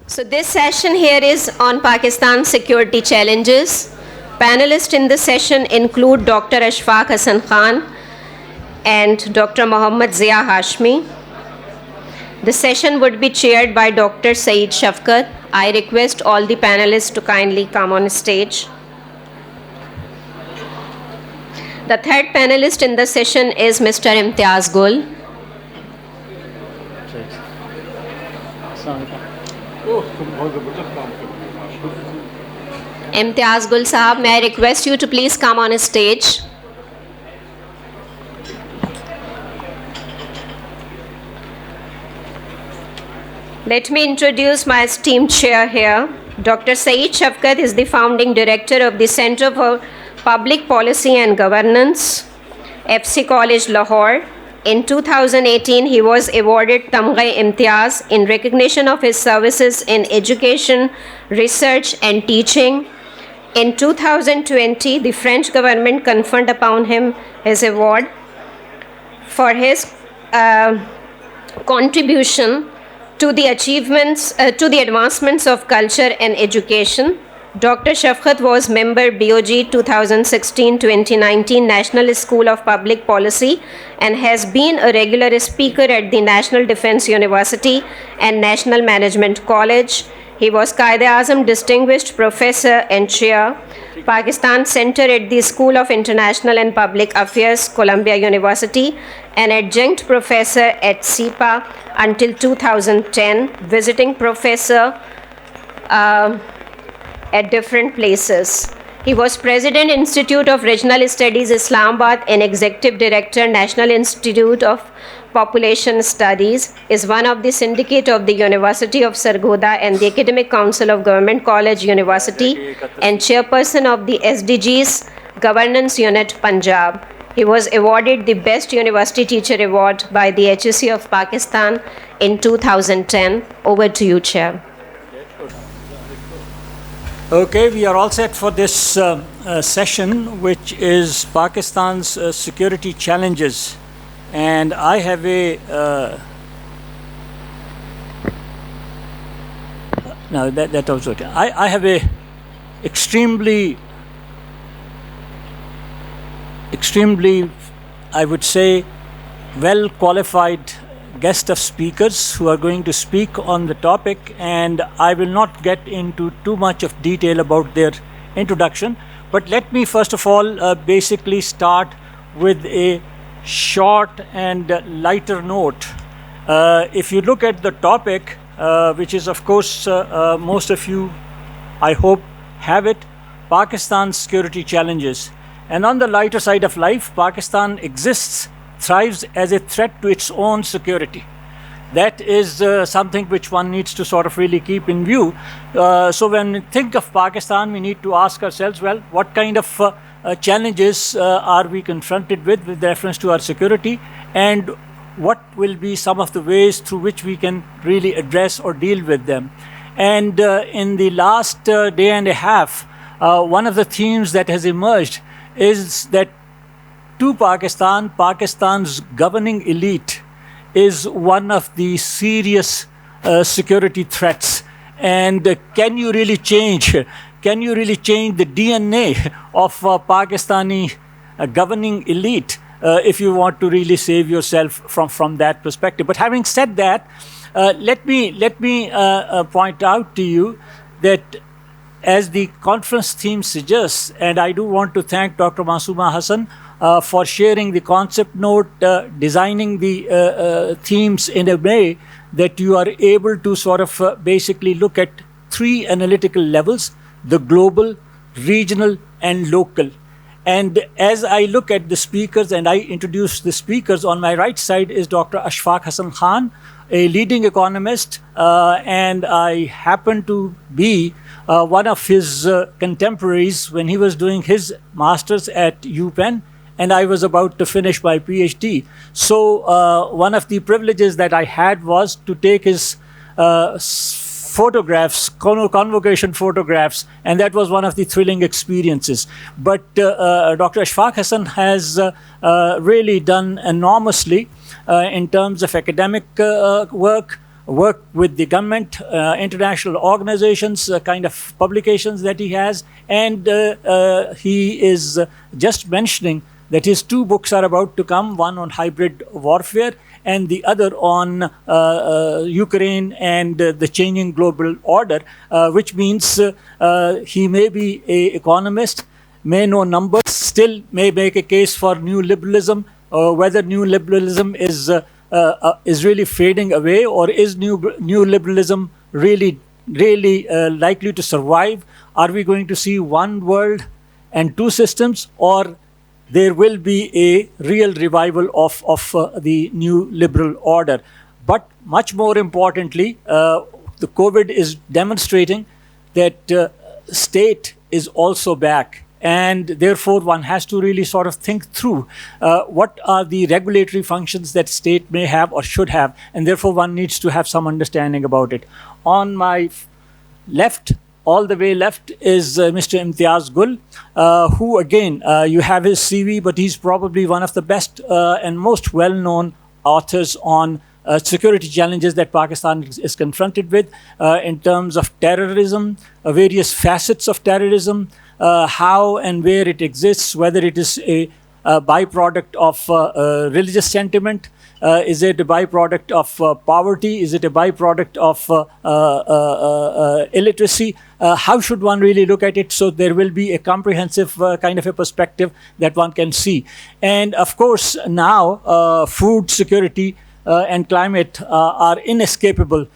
So this session here is on Pakistan security challenges. Panelists in this session include Dr. Ashfaque Hasan Khan and Dr. Mohammad Zia Hashmi. The session would be chaired by Dr. Saeed Shafqat. I request all the panelists to kindly come on stage. The third panelist in the session is Mr. Imtiaz Gul. Imtiaz Gul Sahab, may I request you to please come on stage. Let me introduce my esteemed chair here. Dr. Saeed Shafqat is the founding director of the Center for Public Policy and Governance, FC College, Lahore. In 2018, he was awarded Tamgha Imtiaz in recognition of his services in education, research, and teaching. In 2020, the French government conferred upon him his award for his contribution to the achievements, to the advancements of culture and education. Dr. Shafqat was member BOG 2016-2019 National School of Public Policy and has been a regular speaker at the National Defense University and National Management College. He was Qaid-e-Azam Distinguished Professor and Chair, Pakistan Center at the School of International and Public Affairs, Columbia University, and Adjunct Professor at SIPA until 2010, visiting professor at different places. He was President, Institute of Regional Studies, Islamabad, and Executive Director, National Institute of Population Studies, is one of the syndicate of the University of Sargodha and the Academic Council of Government College University, and chairperson of the SDGs Governance Unit, Punjab. He was awarded the Best University Teacher Award by the HEC of Pakistan in 2010. Over to you, Chair. Okay, we are all set for this session, which is Pakistan's security challenges. And I have a no, that was okay. I have a extremely, I would say, well qualified guest of speakers who are going to speak on the topic, and I will not get into too much of detail about their introduction, but let me first of all basically start with a short and lighter note. If you look at the topic, which is of course most of you, I hope, have it, Pakistan's security challenges. And on the lighter side of life, Pakistan exists, thrives as a threat to its own security. That is something which one needs to sort of really keep in view. So when we think of Pakistan, we need to ask ourselves, well, what kind of challenges are we confronted with reference to our security, and what will be some of the ways through which we can really address or deal with them. And in the last day and a half, one of the themes that has emerged is that to Pakistan, Pakistan's governing elite is one of the serious security threats. And can you really change the DNA of Pakistani governing elite if you want to really save yourself from that perspective? But having said that, let me point out to you that as the conference theme suggests, and I do want to thank Dr. Masooma Hasan for sharing the concept note, designing the themes in a way that you are able to sort of basically look at three analytical levels: the global, regional, and local. And as I look at the speakers and I introduce the speakers, on my right side is Dr. Ashfaque Hasan Khan, a leading economist, and I happen to be one of his contemporaries when he was doing his master's at UPenn, and I was about to finish my PhD. So one of the privileges that I had was to take his photographs, convocation photographs, and that was one of the thrilling experiences. But Dr. Ashfaque Hasan has really done enormously in terms of academic work, work with the government, international organizations, kind of publications that he has. And he is just mentioning that his 2 books are about to come, one on hybrid warfare and the other on Ukraine and the changing global order, which means he may be an economist, may know numbers, still may make a case for new liberalism, whether new liberalism is really fading away, or is new liberalism really likely to survive? Are we going to see one world and 2 systems, or there will be a real revival of the new liberal order? But much more importantly, the COVID is demonstrating that state is also back. And therefore, one has to really sort of think through what are the regulatory functions that state may have or should have. And therefore, one needs to have some understanding about it. On my left, all the way left, is Mr. Imtiaz Gul, who again, you have his CV, but he's probably one of the best and most well-known authors on security challenges that Pakistan is confronted with in terms of terrorism, various facets of terrorism, how and where it exists, whether it is a byproduct of religious sentiment, is it a byproduct of poverty, is it a byproduct of illiteracy? How should one really look at it? So there will be a comprehensive kind of a perspective that one can see. And of course, now food security and climate are inescapable.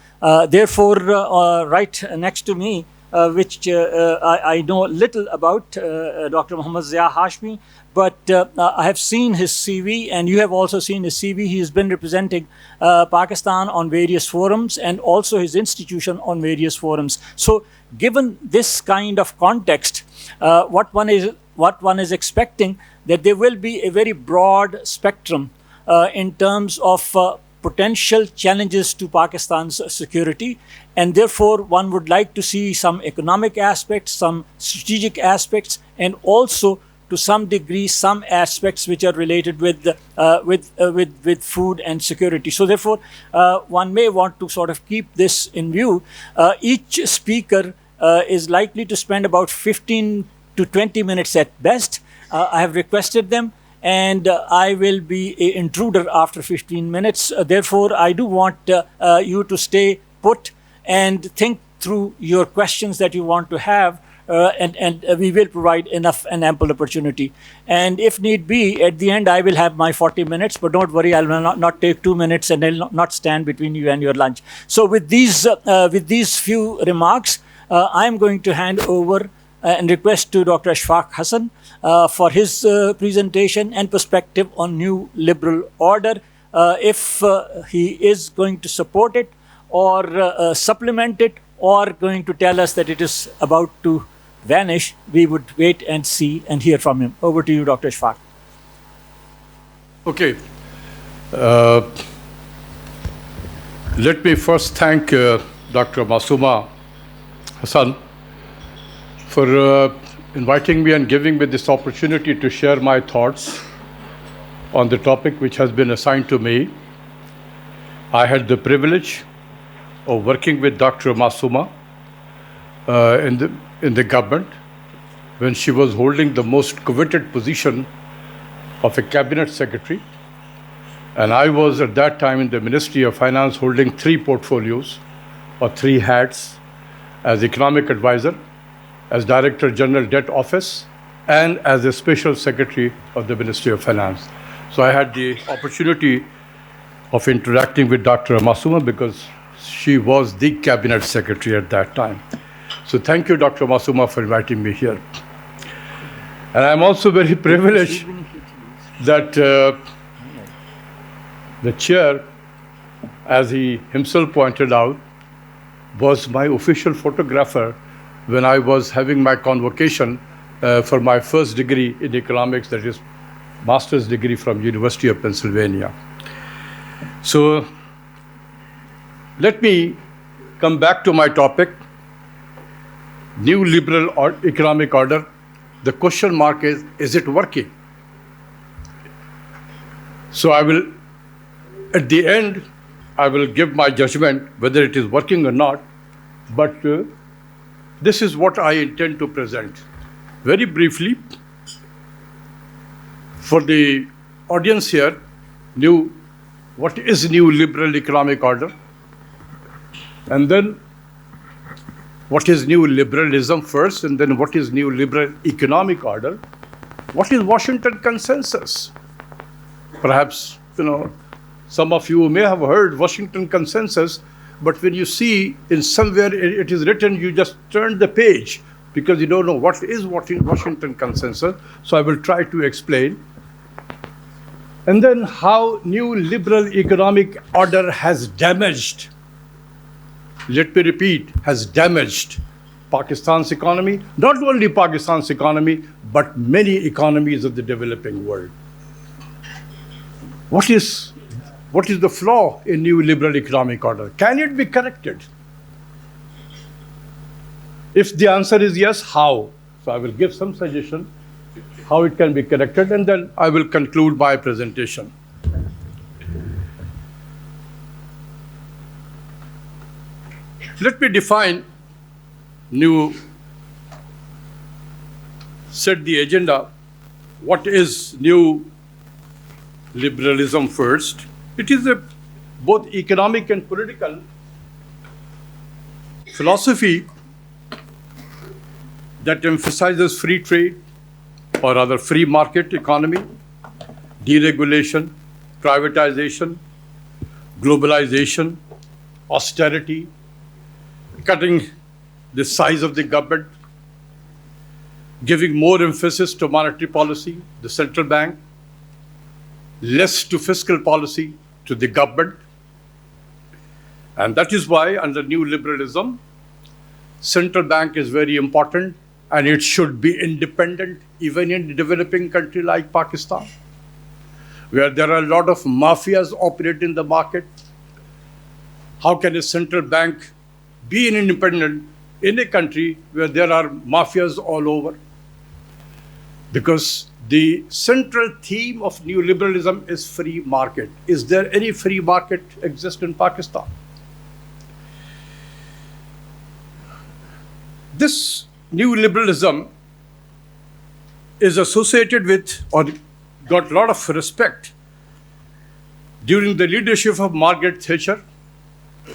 Therefore, right next to me, which I know little about, Dr. Muhammad Zia Hashmi, but I have seen his CV, and you have also seen his CV. He has been representing Pakistan on various forums, and also his institution on various forums. So given this kind of context, what one is expecting, that there will be a very broad spectrum in terms of potential challenges to Pakistan's security, and therefore one would like to see some economic aspects, some strategic aspects, and also to some degree some aspects which are related with food and security. So therefore one may want to sort of keep this in view. Each speaker is likely to spend about 15 to 20 minutes at best. I have requested them, and I will be an intruder after 15 minutes. Therefore, I do want you to stay put and think through your questions that you want to have, and we will provide enough and ample opportunity. And if need be, at the end, I will have my 40 minutes, but don't worry, I will not take 2 minutes, and I will not stand between you and your lunch. So with these few remarks, I am going to hand over and request to Dr. Ashfaque Hasan for his presentation and perspective on new liberal order. If he is going to support it or supplement it, or going to tell us that it is about to vanish, we would wait and see and hear from him. Over to you, Dr. Ashfaque. Okay. Let me first thank Dr. Masuma Hasan for inviting me and giving me this opportunity to share my thoughts on the topic which has been assigned to me. I had the privilege of working with Dr. Masuma in the government when she was holding the most coveted position of a cabinet secretary. And I was at that time in the Ministry of Finance holding 3 portfolios or 3 hats as economic advisor, as Director General Debt Office, and as a Special Secretary of the Ministry of Finance. So I had the opportunity of interacting with Dr. Masuma because she was the Cabinet Secretary at that time. So thank you, Dr. Masuma, for inviting me here. And I'm also very privileged that the chair, as he himself pointed out, was my official photographer when I was having my convocation for my first degree in economics, that is master's degree from University of Pennsylvania. So let me come back to my topic, new liberal economic order. The question mark is it working? So I will, at the end, I will give my judgment whether it is working or not, but this is what I intend to present. Very briefly, for the audience here, what is new liberal economic order? And then what is new liberalism first, and then what is new liberal economic order? What is Washington consensus? Perhaps, some of you may have heard Washington consensus, but when you see in somewhere it is written, you just turn the page because you don't know what is Washington consensus. So I will try to explain. And then how new liberal economic order has damaged, let me repeat, has damaged Pakistan's economy, not only Pakistan's economy, but many economies of the developing world. What is the flaw in new liberal economic order? Can it be corrected? If the answer is yes, how? So I will give some suggestion how it can be corrected, and then I will conclude my presentation. Let me set the agenda. What is new liberalism first? It is a both economic and political philosophy that emphasizes free trade, or rather free market economy, deregulation, privatization, globalization, austerity, cutting the size of the government, giving more emphasis to monetary policy, the central bank, less to fiscal policy, to the government. And that is why under new liberalism, central bank is very important, and it should be independent, even in a developing country like Pakistan, where there are a lot of mafias operate in the market. How can a central bank be an independent in a country where there are mafias all over? Because the central theme of neoliberalism is free market. Is there any free market exist in Pakistan? This neoliberalism is associated with, or got a lot of respect during the leadership of Margaret Thatcher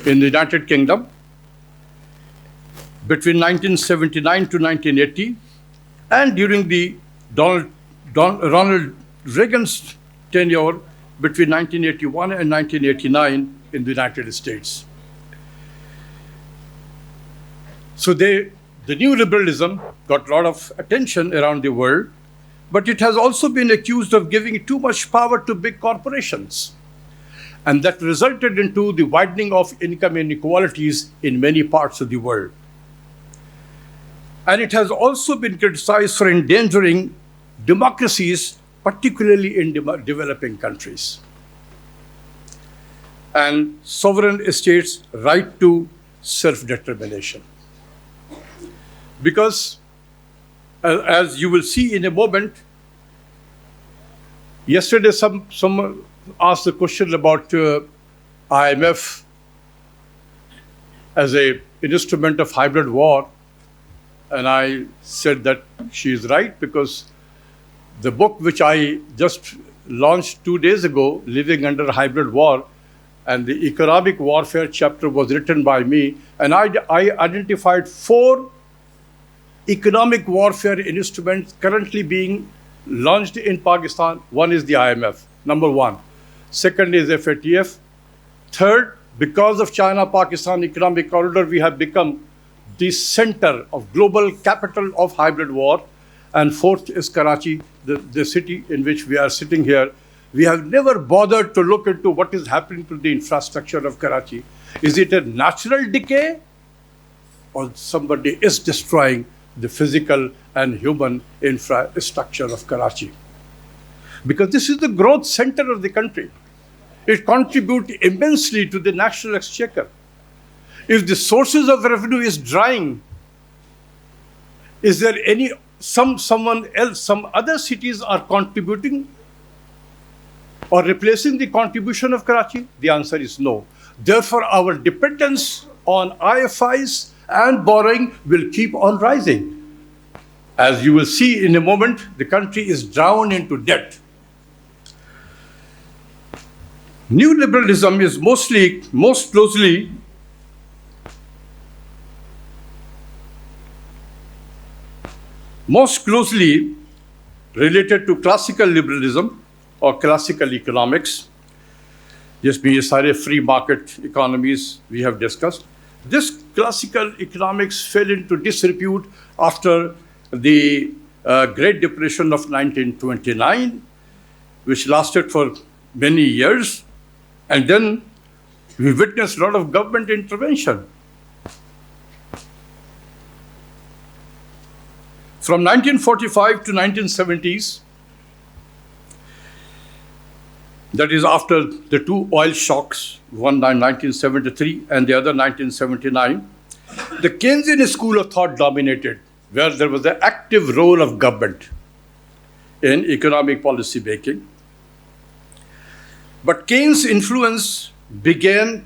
in the United Kingdom between 1979 to 1980, and during the Ronald Reagan's tenure between 1981 and 1989 in the United States. So the new liberalism got a lot of attention around the world, but it has also been accused of giving too much power to big corporations. And that resulted into the widening of income inequalities in many parts of the world. And it has also been criticized for endangering democracies, particularly in developing countries, and sovereign states' right to self-determination. Because, as you will see in a moment, yesterday someone asked a question about IMF as an instrument of hybrid war, and I said that she is right, because the book which I just launched 2 days ago, Living Under Hybrid War, and the economic warfare chapter was written by me, and I identified 4 economic warfare instruments currently being launched in Pakistan. One is the IMF, number 1. Second is FATF. Third, because of China-Pakistan economic corridor, we have become the center of global capital of hybrid war. And fourth is Karachi, the city in which we are sitting here. We have never bothered to look into what is happening to the infrastructure of Karachi. Is it a natural decay, or somebody is destroying the physical and human infrastructure of Karachi? Because this is the growth center of the country. It contributes immensely to the national exchequer. If the sources of revenue is drying, is there any someone else, some other cities are contributing or replacing the contribution of Karachi? The answer is no. Therefore, our dependence on IFIs and borrowing will keep on rising. As you will see in a moment, the country is drowned into debt. Neoliberalism is most closely related to classical liberalism or classical economics. जिसमें ये सारे free market economies we have discussed. This classical economics fell into disrepute after the Great Depression of 1929, which lasted for many years, and then we witnessed a lot of government intervention. From 1945 to 1970s, that is after the two oil shocks, one in 1973 and the other 1979, the Keynesian school of thought dominated, where there was the active role of government in economic policy making. But Keynes' influence began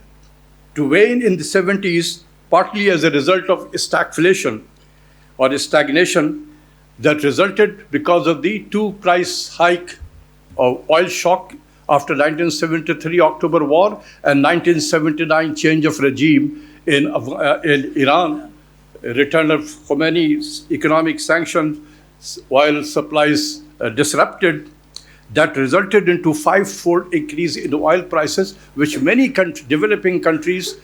to wane in the 70s, partly as a result of stagflation or stagnation that resulted because of the two price hike of oil shock after 1973 October War and 1979 change of regime in Iran, return of Khomeini's economic sanctions, oil supplies disrupted, that resulted into five-fold increase in oil prices, which many developing countries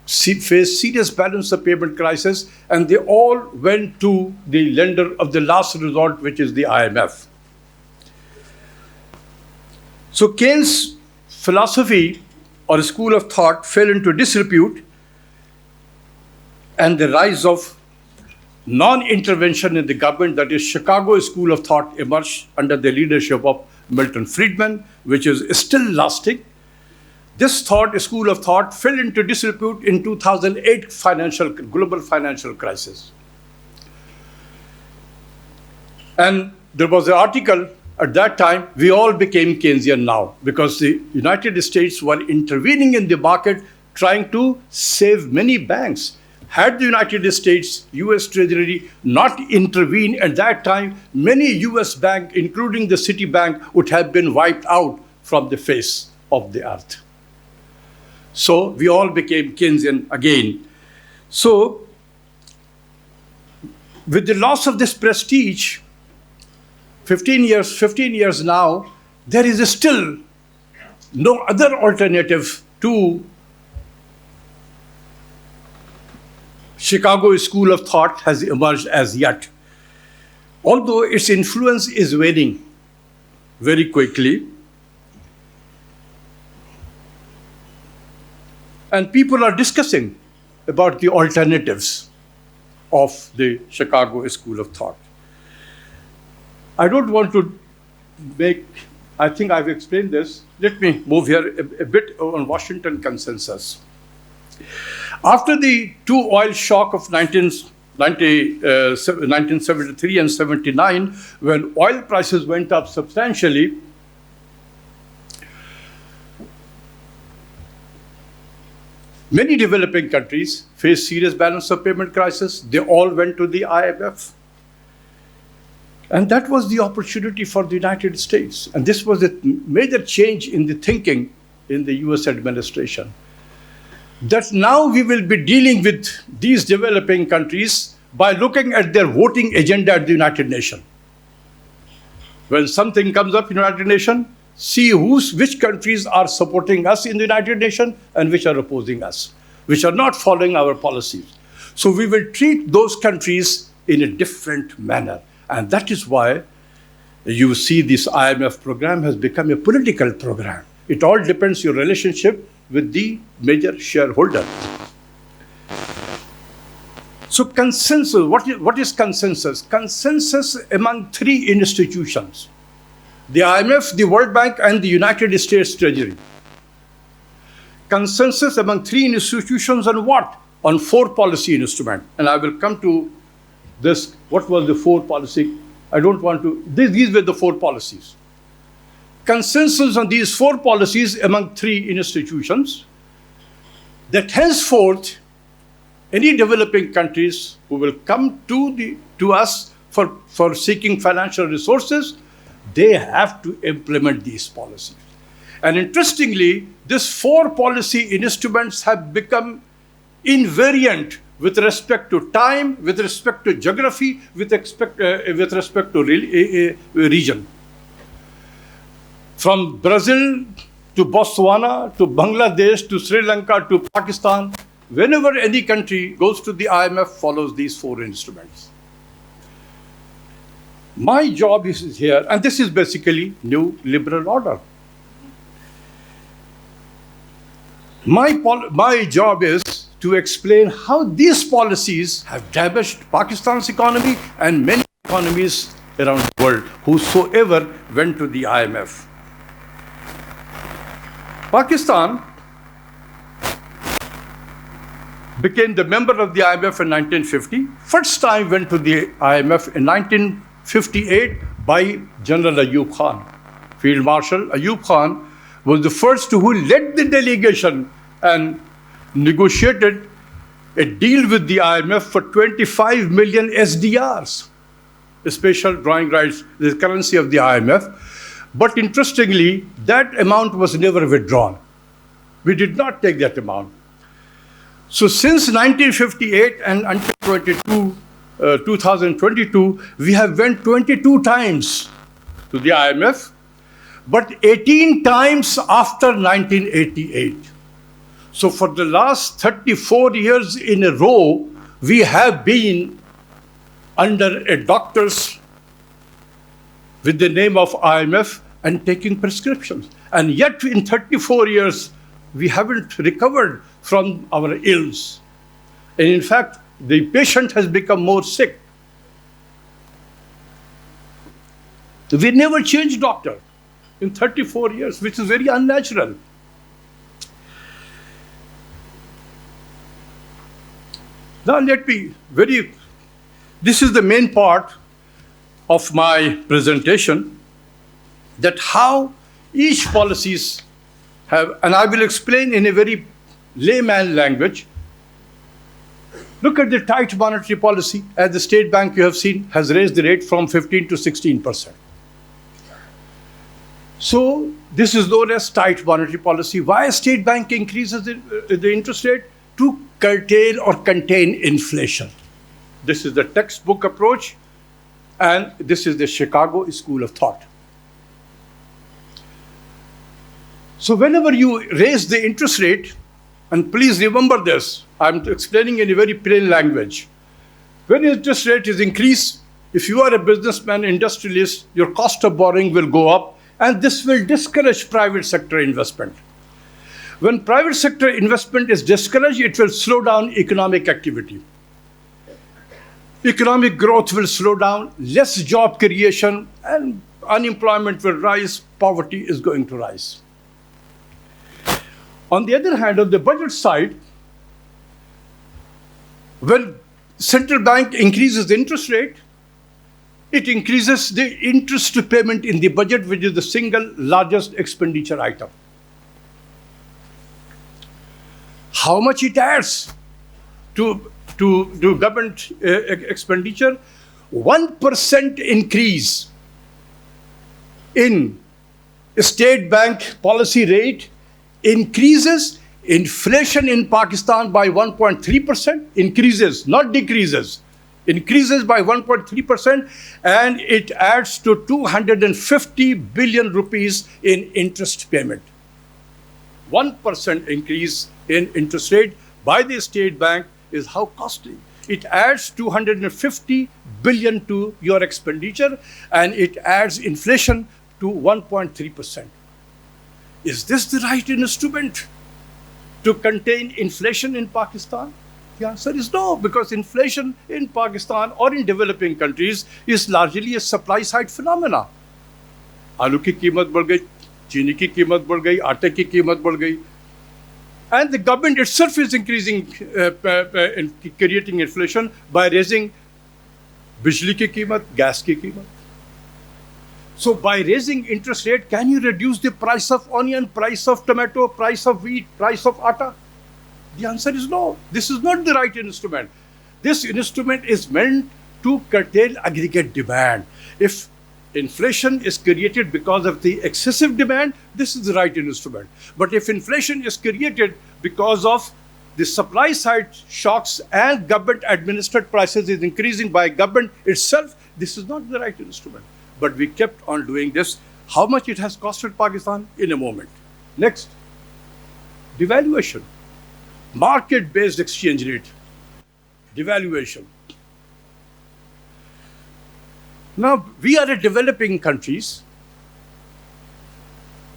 faced serious balance of payment crisis, and they all went to the lender of the last resort, which is the IMF. So Keynes' philosophy or school of thought fell into disrepute, and the rise of non-intervention in the government, that is Chicago school of thought, emerged under the leadership of Milton Friedman, which is still lasting. This school of thought fell into disrepute in 2008 global financial crisis. And there was an article at that time, we all became Keynesian now, because the United States were intervening in the market, trying to save many banks. Had the United States, US Treasury not intervened at that time, many US banks, including the Citibank, would have been wiped out from the face of the earth. So we all became Keynesian again. So with the loss of this prestige, 15 years now, there is still no other alternative to Chicago school of thought has emerged as yet. Although its influence is waning very quickly, and people are discussing about the alternatives of the Chicago school of thought. I don't want to I think I've explained this. Let me move here a bit on Washington consensus. After the two oil shock of 1973 and 79, when oil prices went up substantially, many developing countries faced serious balance of payment crisis. They all went to the IMF. And that was the opportunity for the United States. And this was a major change in the thinking in the US administration. That now we will be dealing with these developing countries by looking at their voting agenda at the United Nations. When something comes up in the United Nations, see which countries are supporting us in the United Nations and which are opposing us, which are not following our policies. So we will treat those countries in a different manner. And that is why you see this IMF program has become a political program. It all depends on your relationship with the major shareholder. So consensus, what is consensus? Consensus among three institutions: the IMF, the World Bank, and the United States Treasury. Consensus among three institutions on what? On four policy instruments. And I will come to this. What was the four policy? I don't want to, these were the four policies. Consensus on these four policies among three institutions. that henceforth, any developing countries who will come to us for seeking financial resources, they have to implement these policies. And interestingly, these 4 policy instruments have become invariant with respect to time, with respect to geography, with respect to region. From Brazil to Botswana, to Bangladesh, to Sri Lanka, to Pakistan, whenever any country goes to the IMF, follows these 4 instruments. My job is here, and this is basically new liberal order. My job is to explain how these policies have damaged Pakistan's economy and many economies around the world, whosoever went to the IMF. Pakistan became the member of the IMF in 1950. First time went to the IMF in 1958 by General Ayub Khan. Field Marshal Ayub Khan was the first who led the delegation and negotiated a deal with the IMF for 25 million SDRs, special drawing rights, the currency of the IMF. But interestingly, that amount was never withdrawn. We did not take that amount. So since 1958 and until 2022, we have went 22 times to the IMF, but 18 times after 1988. So for the last 34 years in a row, we have been under a doctor's with the name of IMF and taking prescriptions. And yet in 34 years, we haven't recovered from our ills. And in fact, the patient has become more sick. We never changed doctor in 34 years, which is very unnatural. Now this is the main part of my presentation, that how each policies have, and I will explain in a very layman language. Look at the tight monetary policy. As the State Bank, you have seen, has raised the rate from 15 to 16%. So this is known as tight monetary policy. Why State Bank increases the interest rate? To curtail or contain inflation. This is the textbook approach, and this is the Chicago School of Thought. So whenever you raise the interest rate, and please remember this, I'm explaining in a very plain language. When interest rate is increased, if you are a businessman, industrialist, your cost of borrowing will go up, and this will discourage private sector investment. When private sector investment is discouraged, it will slow down economic activity. Economic growth will slow down, less job creation, and unemployment will rise, poverty is going to rise. On the other hand, on the budget side, when central bank increases the interest rate, it increases the interest payment in the budget, which is the single largest expenditure item. How much it adds to government expenditure? 1% increase in State Bank policy rate increases inflation in Pakistan by 1.3%, increases, not decreases, increases by 1.3%, and it adds to 250 billion rupees in interest payment. 1% increase in interest rate by the State Bank is how costly. It adds 250 billion to your expenditure, and it adds inflation to 1.3%. Is this the right instrument to contain inflation in Pakistan? The answer is no, because inflation in Pakistan or in developing countries is largely a supply side phenomena. आलू की कीमत बढ़ गई, चीनी की कीमत बढ़ गई, आटे की कीमत बढ़ गई. And the government itself is increasing, creating inflation by raising बिजली की कीमत, gas की कीमत. So by raising interest rate, can you reduce the price of onion, price of tomato, price of wheat, price of atta? The answer is no. This is not the right instrument. This instrument is meant to curtail aggregate demand. If inflation is created because of the excessive demand, this is the right instrument. But if inflation is created because of the supply side shocks and government administered prices is increasing by government itself, this is not the right instrument. But we kept on doing this. How much it has costed Pakistan? In a moment. Next, devaluation. Market-based exchange rate. Devaluation. Now, we are a developing countries.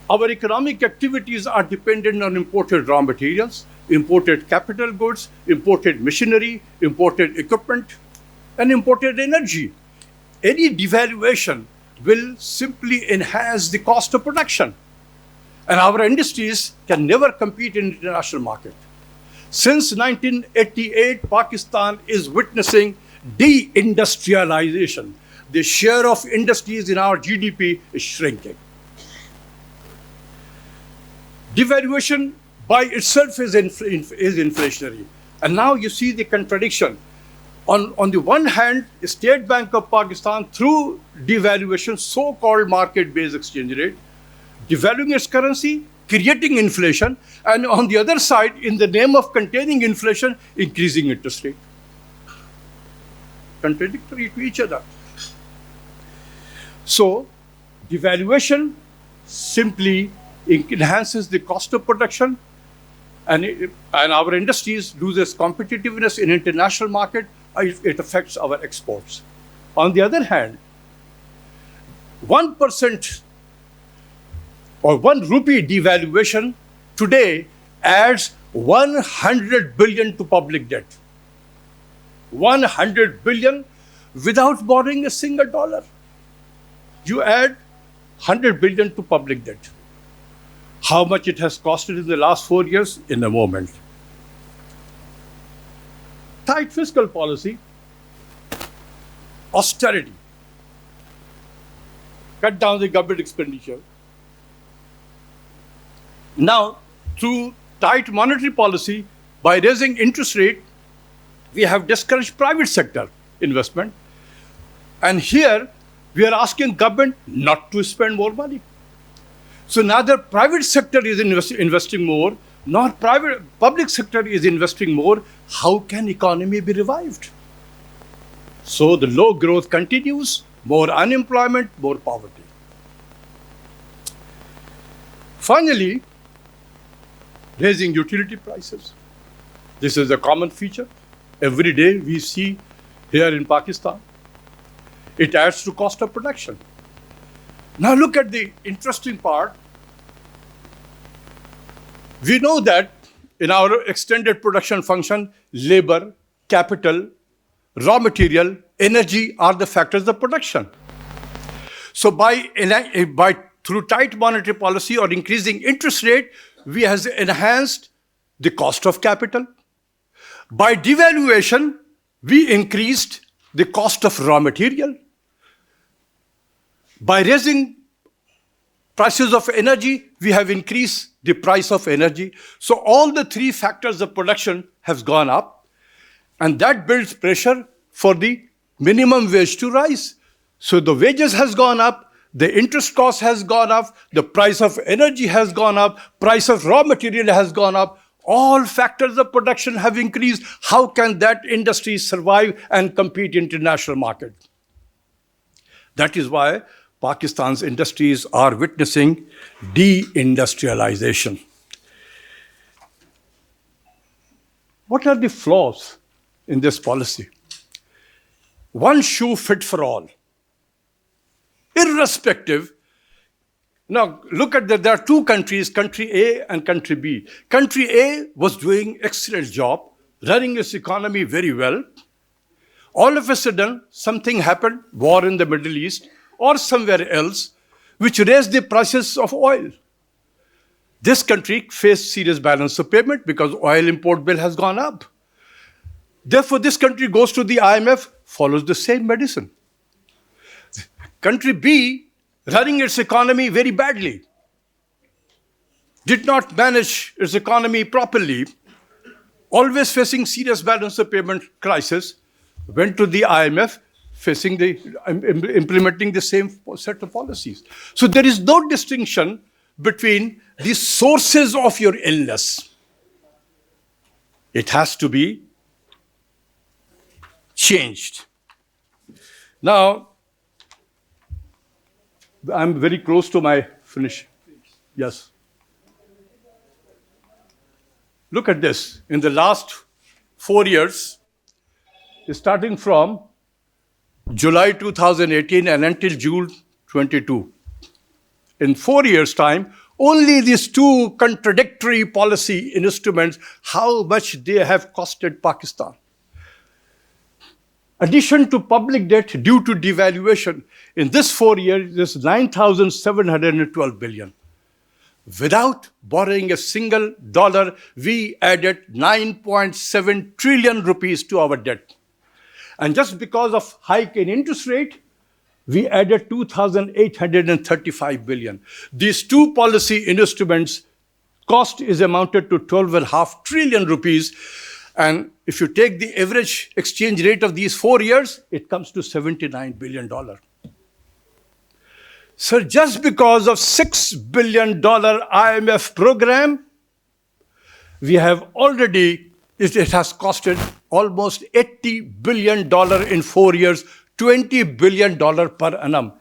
Our economic activities are dependent on imported raw materials, imported capital goods, imported machinery, imported equipment, and imported energy. Any devaluation will simply enhance the cost of production. And our industries can never compete in the international market. Since 1988, Pakistan is witnessing deindustrialization. The share of industries in our GDP is shrinking. Devaluation by itself is inflationary. And now you see the contradiction. On the one hand, State Bank of Pakistan, through devaluation, so-called market-based exchange rate, devaluing its currency, creating inflation, and on the other side, in the name of containing inflation, increasing interest rate. Contradictory to each other. So, devaluation simply enhances the cost of production, and our industries loses competitiveness in international market. It affects our exports. On the other hand, 1% or 1 rupee devaluation today adds 100 billion to public debt. 100 billion without borrowing a single dollar. You add 100 billion to public debt. How much it has costed in the last 4 years? In a moment. Tight fiscal policy, austerity, cut down the government expenditure. Now, through tight monetary policy, by raising interest rate, we have discouraged private sector investment. And here, we are asking government not to spend more money. So neither private sector is investing more, nor public sector is investing more. How can economy be revived? So the low growth continues, more unemployment, more poverty. Finally, raising utility prices. This is a common feature. Every day we see here in Pakistan. It adds to cost of production. Now look at the interesting part. We know that in our extended production function, labor, capital, raw material, energy are the factors of production. So through tight monetary policy or increasing interest rate, we have enhanced the cost of capital. By devaluation, we increased the cost of raw material. By raising prices of energy, we have increased the price of energy. So all the three factors of production has gone up, and that builds pressure for the minimum wage to rise. So the wages has gone up, the interest cost has gone up, the price of energy has gone up, price of raw material has gone up. All factors of production have increased. How can that industry survive and compete in international market? That is why Pakistan's industries are witnessing deindustrialization. What are the flaws in this policy? One shoe fit for all. Irrespective. Now, look at there are two countries, country A and country B. Country A was doing excellent job, running its economy very well. All of a sudden, something happened, war in the Middle East, or somewhere else, which raised the prices of oil. This country faced serious balance of payment because oil import bill has gone up. Therefore, this country goes to the IMF, follows the same medicine. Country B, running its economy very badly, did not manage its economy properly, always facing serious balance of payment crisis, went to the IMF, facing implementing the same set of policies. So there is no distinction between the sources of your illness. It has to be changed. Now, I'm very close to my finish. Yes. Look at this. In the last 4 years, starting from July 2018 and until June 22, in 4 years' time, only these two contradictory policy instruments, how much they have costed Pakistan. Addition to public debt due to devaluation, in this 4 years, is 9,712 billion. Without borrowing a single dollar, we added 9.7 trillion rupees to our debt. And just because of hike in interest rate, we added 2,835 billion. These two policy instruments cost is amounted to 12.5 trillion rupees. And if you take the average exchange rate of these 4 years, it comes to $79 billion. So just because of $6 billion IMF program, we have already, it has costed almost $80 billion in 4 years, $20 billion per annum.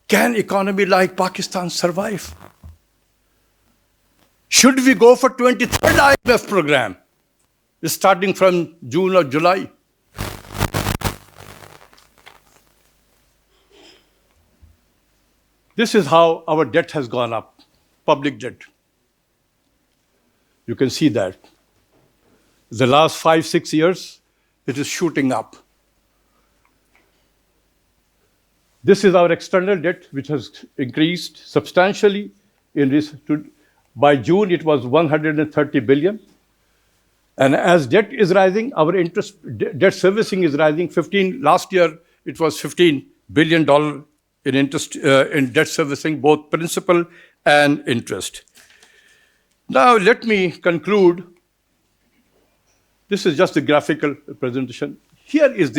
Can economy like Pakistan survive? Should we go for 23rd IMF program, starting from June or July? This is how our debt has gone up, public debt. You can see that. The last 5-6 years, it is shooting up. This is our external debt, which has increased substantially. By June, it was 130 billion. And as debt is rising, our debt servicing is rising. Last year, it was $15 billion in interest in debt servicing, both principal and interest. Now, let me conclude. This is just a graphical presentation. This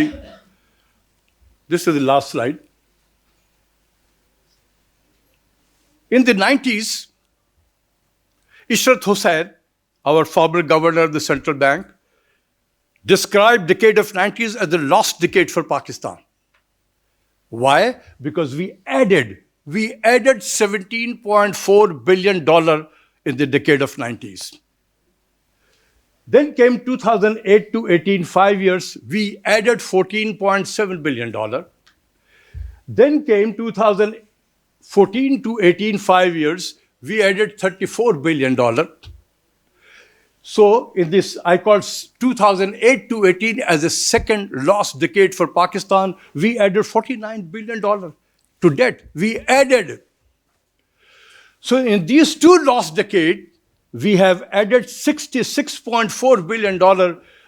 is the last slide. In the 90s, Ishrat Hussain, our former governor of the central bank, described decade of 90s as the lost decade for Pakistan. Why? Because we added $17.4 billion in the decade of 90s. Then came 2008 to 18, 5 years, we added $14.7 billion. Then came 2014 to 18, 5 years, we added $34 billion. So in this, I call 2008 to 18 as a second lost decade for Pakistan. We added $49 billion to debt. We added. So in these two lost decades, we have added $66.4 billion,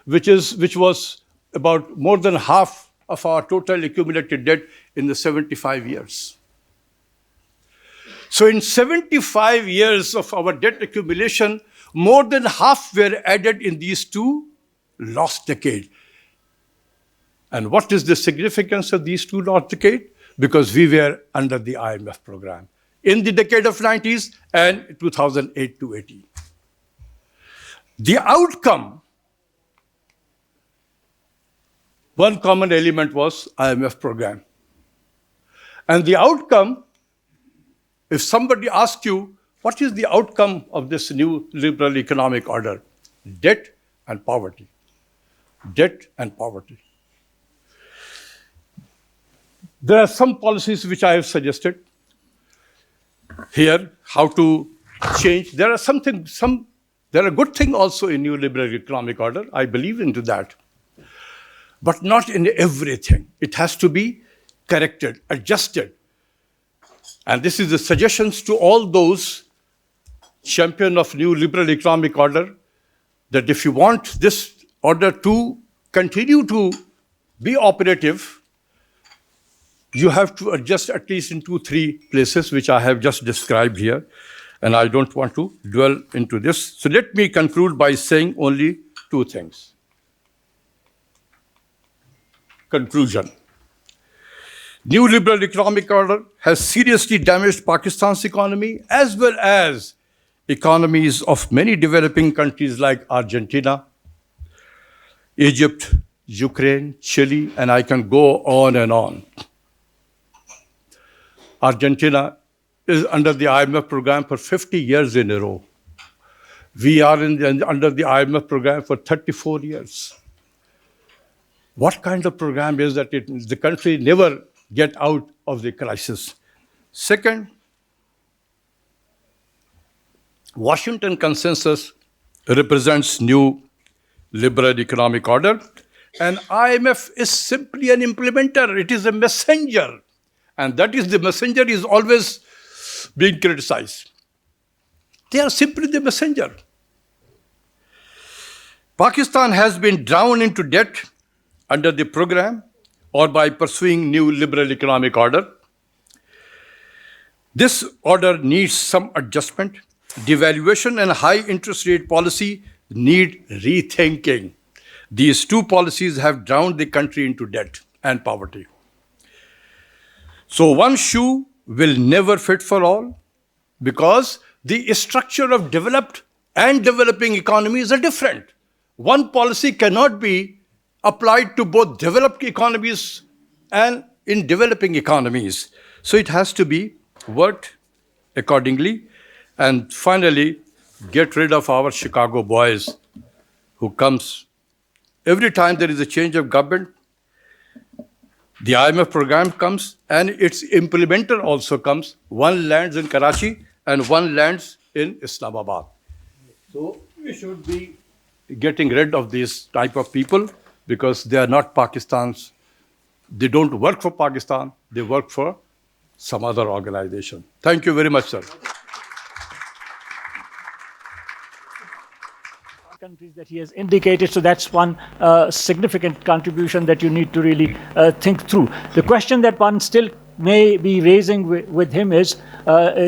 which was about more than half of our total accumulated debt in the 75 years. So in 75 years of our debt accumulation, more than half were added in these two lost decades. And what is the significance of these two lost decades? Because we were under the IMF program in the decade of 90s and 2008 to 18. The outcome, one common element was IMF program. And the outcome, if somebody asks you, what is the outcome of this new liberal economic order? Debt and poverty. Debt and poverty. There are some policies which I have suggested here, how to change. There are good things also in new liberal economic order. I believe into that. But not in everything. It has to be corrected, adjusted. And this is the suggestions to all those champion of new liberal economic order, that if you want this order to continue to be operative, you have to adjust at least in 2-3 places, which I have just described here. And I don't want to dwell into this. So let me conclude by saying only two things. Conclusion. New liberal economic order has seriously damaged Pakistan's economy as well as economies of many developing countries like Argentina, Egypt, Ukraine, Chile, and I can go on and on. Argentina is under the IMF program for 50 years in a row. We are under the IMF program for 34 years. What kind of program is that the country never get out of the crisis? Second, Washington consensus represents new liberal economic order, and IMF is simply an implementer. It is a messenger, and that is the messenger is always being criticized. They are simply the messenger. Pakistan has been drowned into debt under the program or by pursuing new liberal economic order. This order needs some adjustment. Devaluation and high interest rate policy need rethinking. These two policies have drowned the country into debt and poverty. So one shoe will never fit for all because the structure of developed and developing economies are different. One policy cannot be applied to both developed economies and in developing economies. So it has to be worked accordingly. And finally, get rid of our Chicago boys who comes every time there is a change of government. The IMF program comes and its implementer also comes. One lands in Karachi and one lands in Islamabad. So we should be getting rid of these type of people because they are not Pakistan's. They don't work for Pakistan. They work for some other organization. Thank you very much, sir. Countries that he has indicated, so that's one significant contribution that you need to really think through. The question that one still may be raising with him is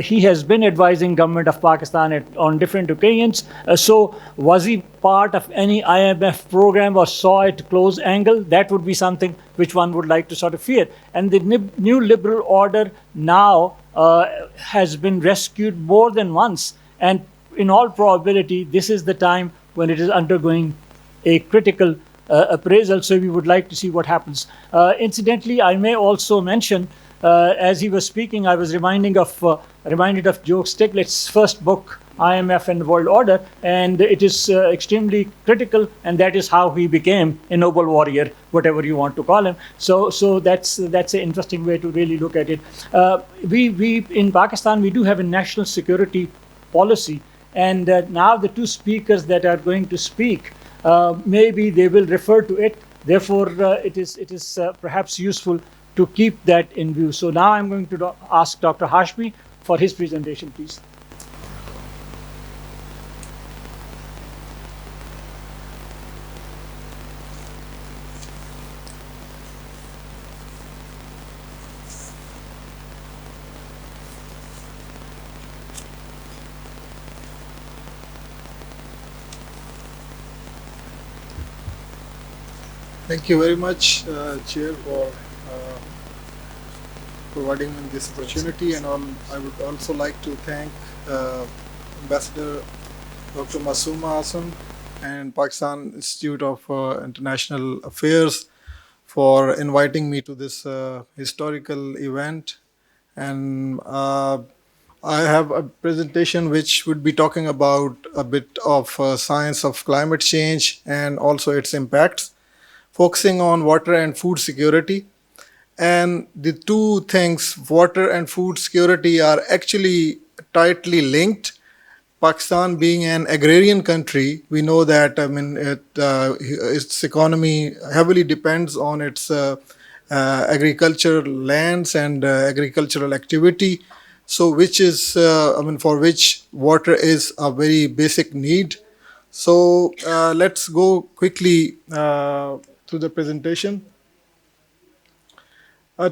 he has been advising government of Pakistan on different occasions. So was he part of any IMF program or saw it close angle? That would be something which one would like to sort of fear. And the new liberal order now has been rescued more than once, and in all probability this is the time when it is undergoing a critical appraisal, so we would like to see what happens. Incidentally, I may also mention, as he was speaking, I was reminded of Joe Stiglitz's first book, IMF and World Order, and it is extremely critical, and that is how he became a noble warrior, whatever you want to call him. So that's an interesting way to really look at it. We in Pakistan, we do have a national security policy, and now the two speakers that are going to speak, maybe they will refer to it. Therefore, it is perhaps useful to keep that in view. So now I'm going to ask Dr. Hashmi for his presentation, please. Thank you very much, Chair, for providing me this opportunity, and I would also like to thank Ambassador Dr. Masooma Hasan and Pakistan Institute of International Affairs for inviting me to this historical event. And I have a presentation which would be talking about a bit of science of climate change and also its impacts, focusing on water and food security. And the two things, water and food security, are actually tightly linked. Pakistan being an agrarian country, we know that its economy heavily depends on its agricultural lands and agricultural activity. So which is, for which water is a very basic need. So let's go quickly to the presentation.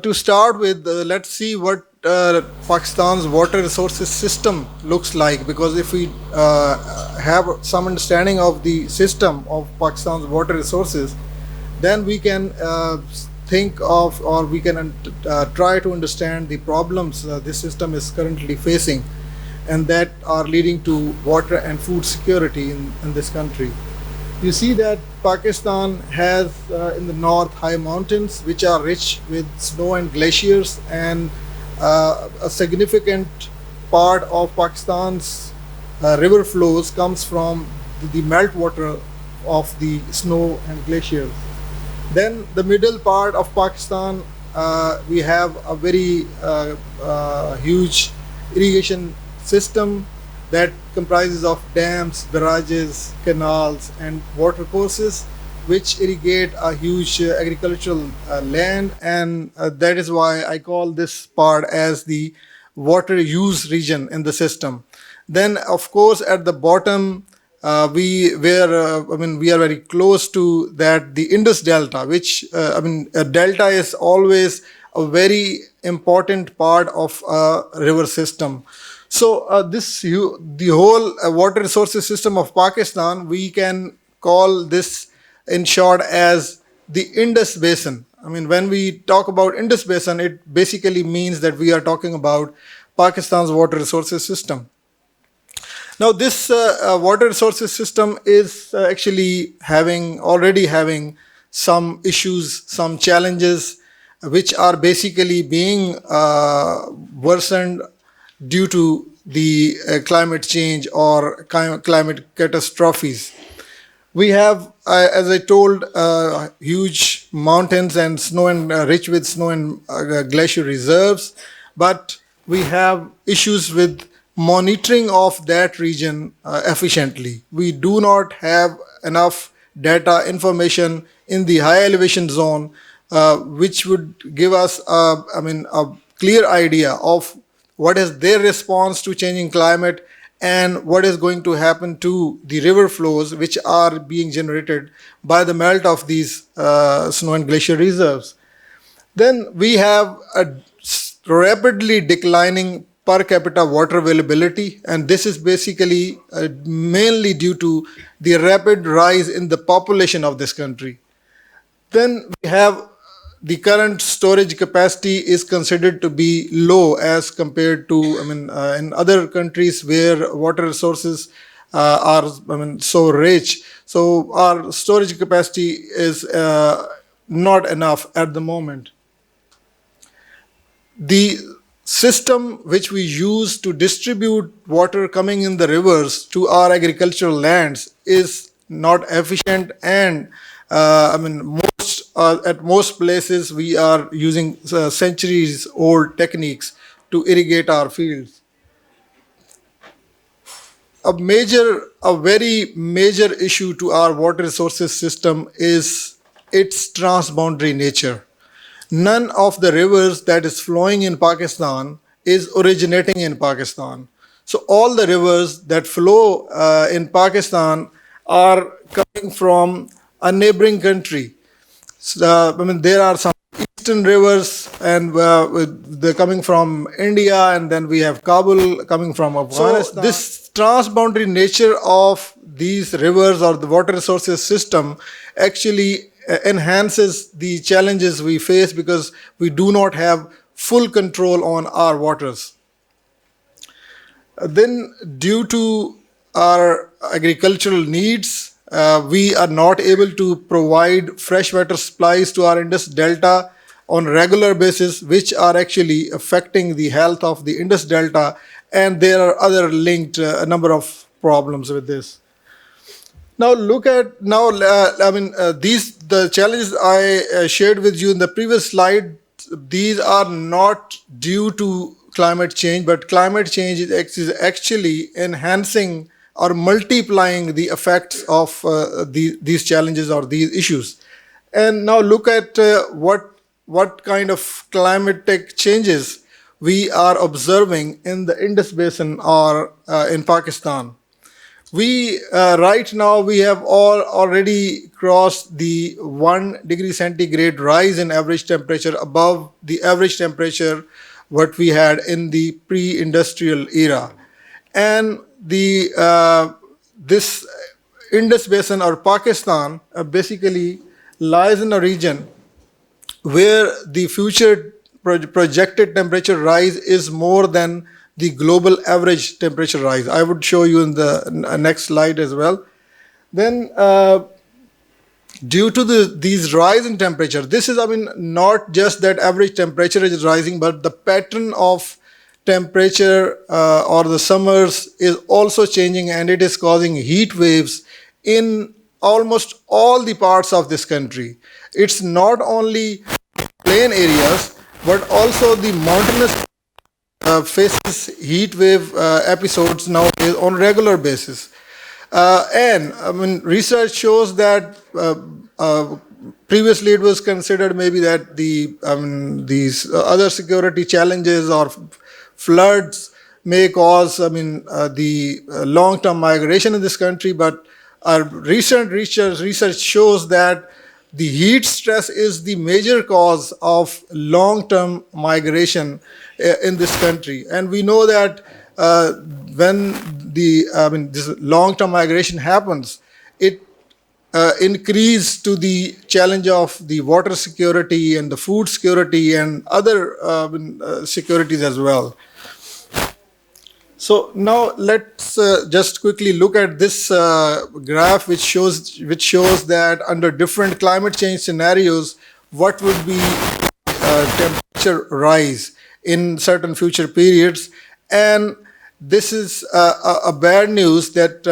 To start with, let's see what Pakistan's water resources system looks like, because if we have some understanding of the system of Pakistan's water resources, then we can think of, or we can try to understand the problems this system is currently facing, and that are leading to water and food security in this country. You see that Pakistan has in the north high mountains which are rich with snow and glaciers, and a significant part of Pakistan's river flows comes from the meltwater of the snow and glaciers. Then the middle part of Pakistan, we have a very huge irrigation system that comprises of dams, barrages, canals, and water courses, which irrigate a huge agricultural land, and that is why I call this part as the water use region in the system. Then, of course, at the bottom, we are very close to that, the Indus Delta, which a delta is always a very important part of a river system. So the whole water resources system of Pakistan, we can call this in short as the Indus Basin. I mean, when we talk about Indus Basin, it basically means that we are talking about Pakistan's water resources system. Now, this water resources system is actually already having some issues, some challenges, which are basically being worsened due to the climate change or climate catastrophes. We have, as I told, huge mountains and snow and rich with snow and glacier reserves, but we have issues with monitoring of that region efficiently. We do not have enough data information in the high elevation zone, which would give us a clear idea of what is their response to changing climate and what is going to happen to the river flows which are being generated by the melt of these snow and glacier reserves. Then we have a rapidly declining per capita water availability, and this is basically mainly due to the rapid rise in the population of this country. Then we have the current storage capacity is considered to be low as compared to, in other countries where water resources are, so rich. So our storage capacity is not enough at the moment. The system which we use to distribute water coming in the rivers to our agricultural lands is not efficient, and at most places we are using centuries old techniques to irrigate our fields. A very major issue to our water resources system is its transboundary nature. None of the rivers that is flowing in Pakistan is originating in Pakistan. So all the rivers that flow in Pakistan are coming from a neighboring country. So, there are some eastern rivers, and they're coming from India, and then we have Kabul coming from Afghanistan. So this transboundary nature of these rivers or the water resources system actually enhances the challenges we face, because we do not have full control on our waters. Then, due to our agricultural needs, we are not able to provide freshwater supplies to our Indus Delta on a regular basis, which are actually affecting the health of the Indus Delta, and there are other linked a number of problems with this. Now the challenges I shared with you in the previous slide, these are not due to climate change, but climate change is actually enhancing or multiplying the effects of these challenges or these issues. And now look at what kind of climatic changes we are observing in the Indus Basin or in Pakistan. We right now we have already crossed the 1 degree centigrade rise in average temperature above the average temperature what we had in the pre-industrial era. And this Indus Basin or Pakistan basically lies in a region where the future projected temperature rise is more than the global average temperature rise. I would show you in the next slide as well. Then due to these rise in temperature, this is, not just that average temperature is rising, but the pattern of temperature or the summers is also changing, and it is causing heat waves in almost all the parts of this country. It's not only plain areas, but also the mountainous faces heat wave episodes nowadays on regular basis. And research shows that previously it was considered maybe that these other security challenges or floods may cause the long-term migration in this country, but our recent research shows that the heat stress is the major cause of long-term migration in this country. And we know that when this long-term migration happens, it increases to the challenge of the water security and the food security and other securities as well. So now let's just quickly look at this graph, which shows that under different climate change scenarios, what would be temperature rise in certain future periods. And this is a bad news that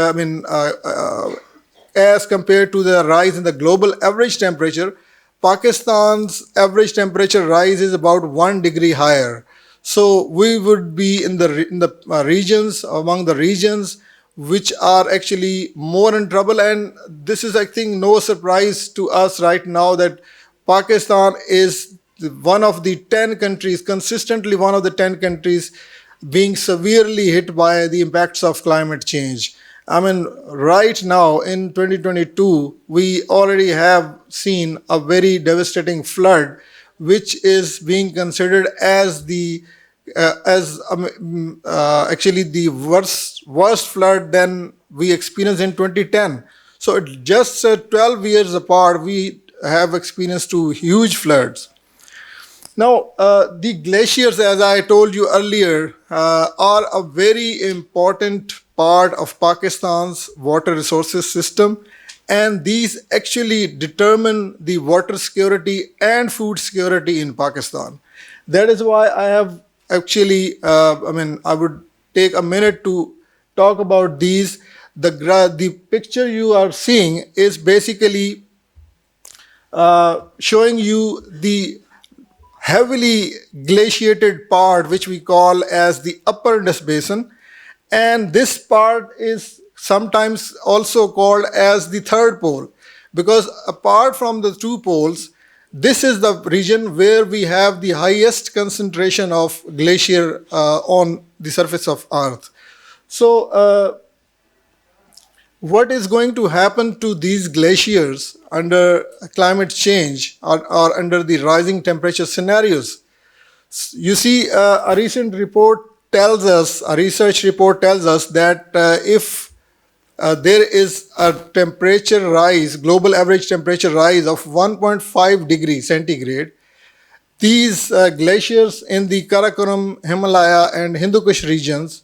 as compared to the rise in the global average temperature, Pakistan's average temperature rise is about 1 degree higher. So we would be in the regions, among the regions which are actually more in trouble. And this is, I think, no surprise to us right now that Pakistan is one of the 10 countries, consistently one of the 10 countries being severely hit by the impacts of climate change. Right now in 2022, we already have seen a very devastating flood, which is being considered as actually the worst flood than we experienced in 2010. So just 12 years apart, we have experienced 2 huge floods. Now, the glaciers, as I told you earlier, are a very important part of Pakistan's water resources system, and these actually determine the water security and food security in Pakistan. That is why I have actually, I would take a minute to talk about these. The picture you are seeing is basically showing you the heavily glaciated part, which we call as the upper Indus Basin. And this part is sometimes also called as the third pole, because apart from the 2 poles, this is the region where we have the highest concentration of glacier on the surface of Earth. So what is going to happen to these glaciers under climate change or under the rising temperature scenarios? You see, a research report tells us that if there is a temperature rise, global average temperature rise of 1.5 degrees centigrade, these glaciers in the Karakoram, Himalaya and Hindu Kush regions,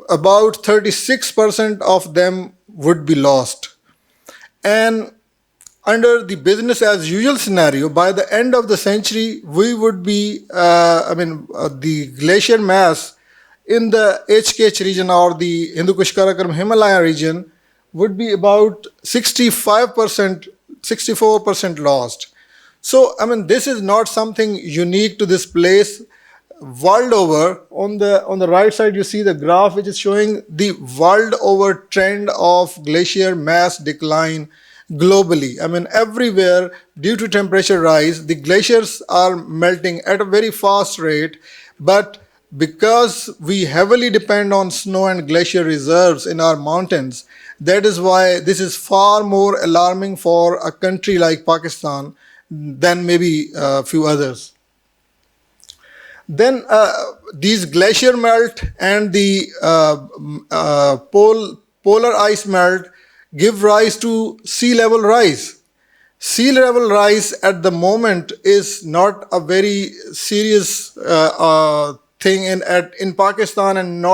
about 36% of them would be lost. And under the business as usual scenario, by the end of the century, we would be, the glacier mass in the HKH region or the Hindu Kush Karakoram Himalaya region would be about 65%, 64% lost. So, this is not something unique to this place. World over, on the right side, you see the graph which is showing the world over trend of glacier mass decline globally. Everywhere, due to temperature rise, the glaciers are melting at a very fast rate, but because we heavily depend on snow and glacier reserves in our mountains, that is why this is far more alarming for a country like Pakistan than maybe a few others. Then these glacier melt and the polar ice melt give rise to sea level rise. Sea level rise at the moment is not a very serious thing in Pakistan, and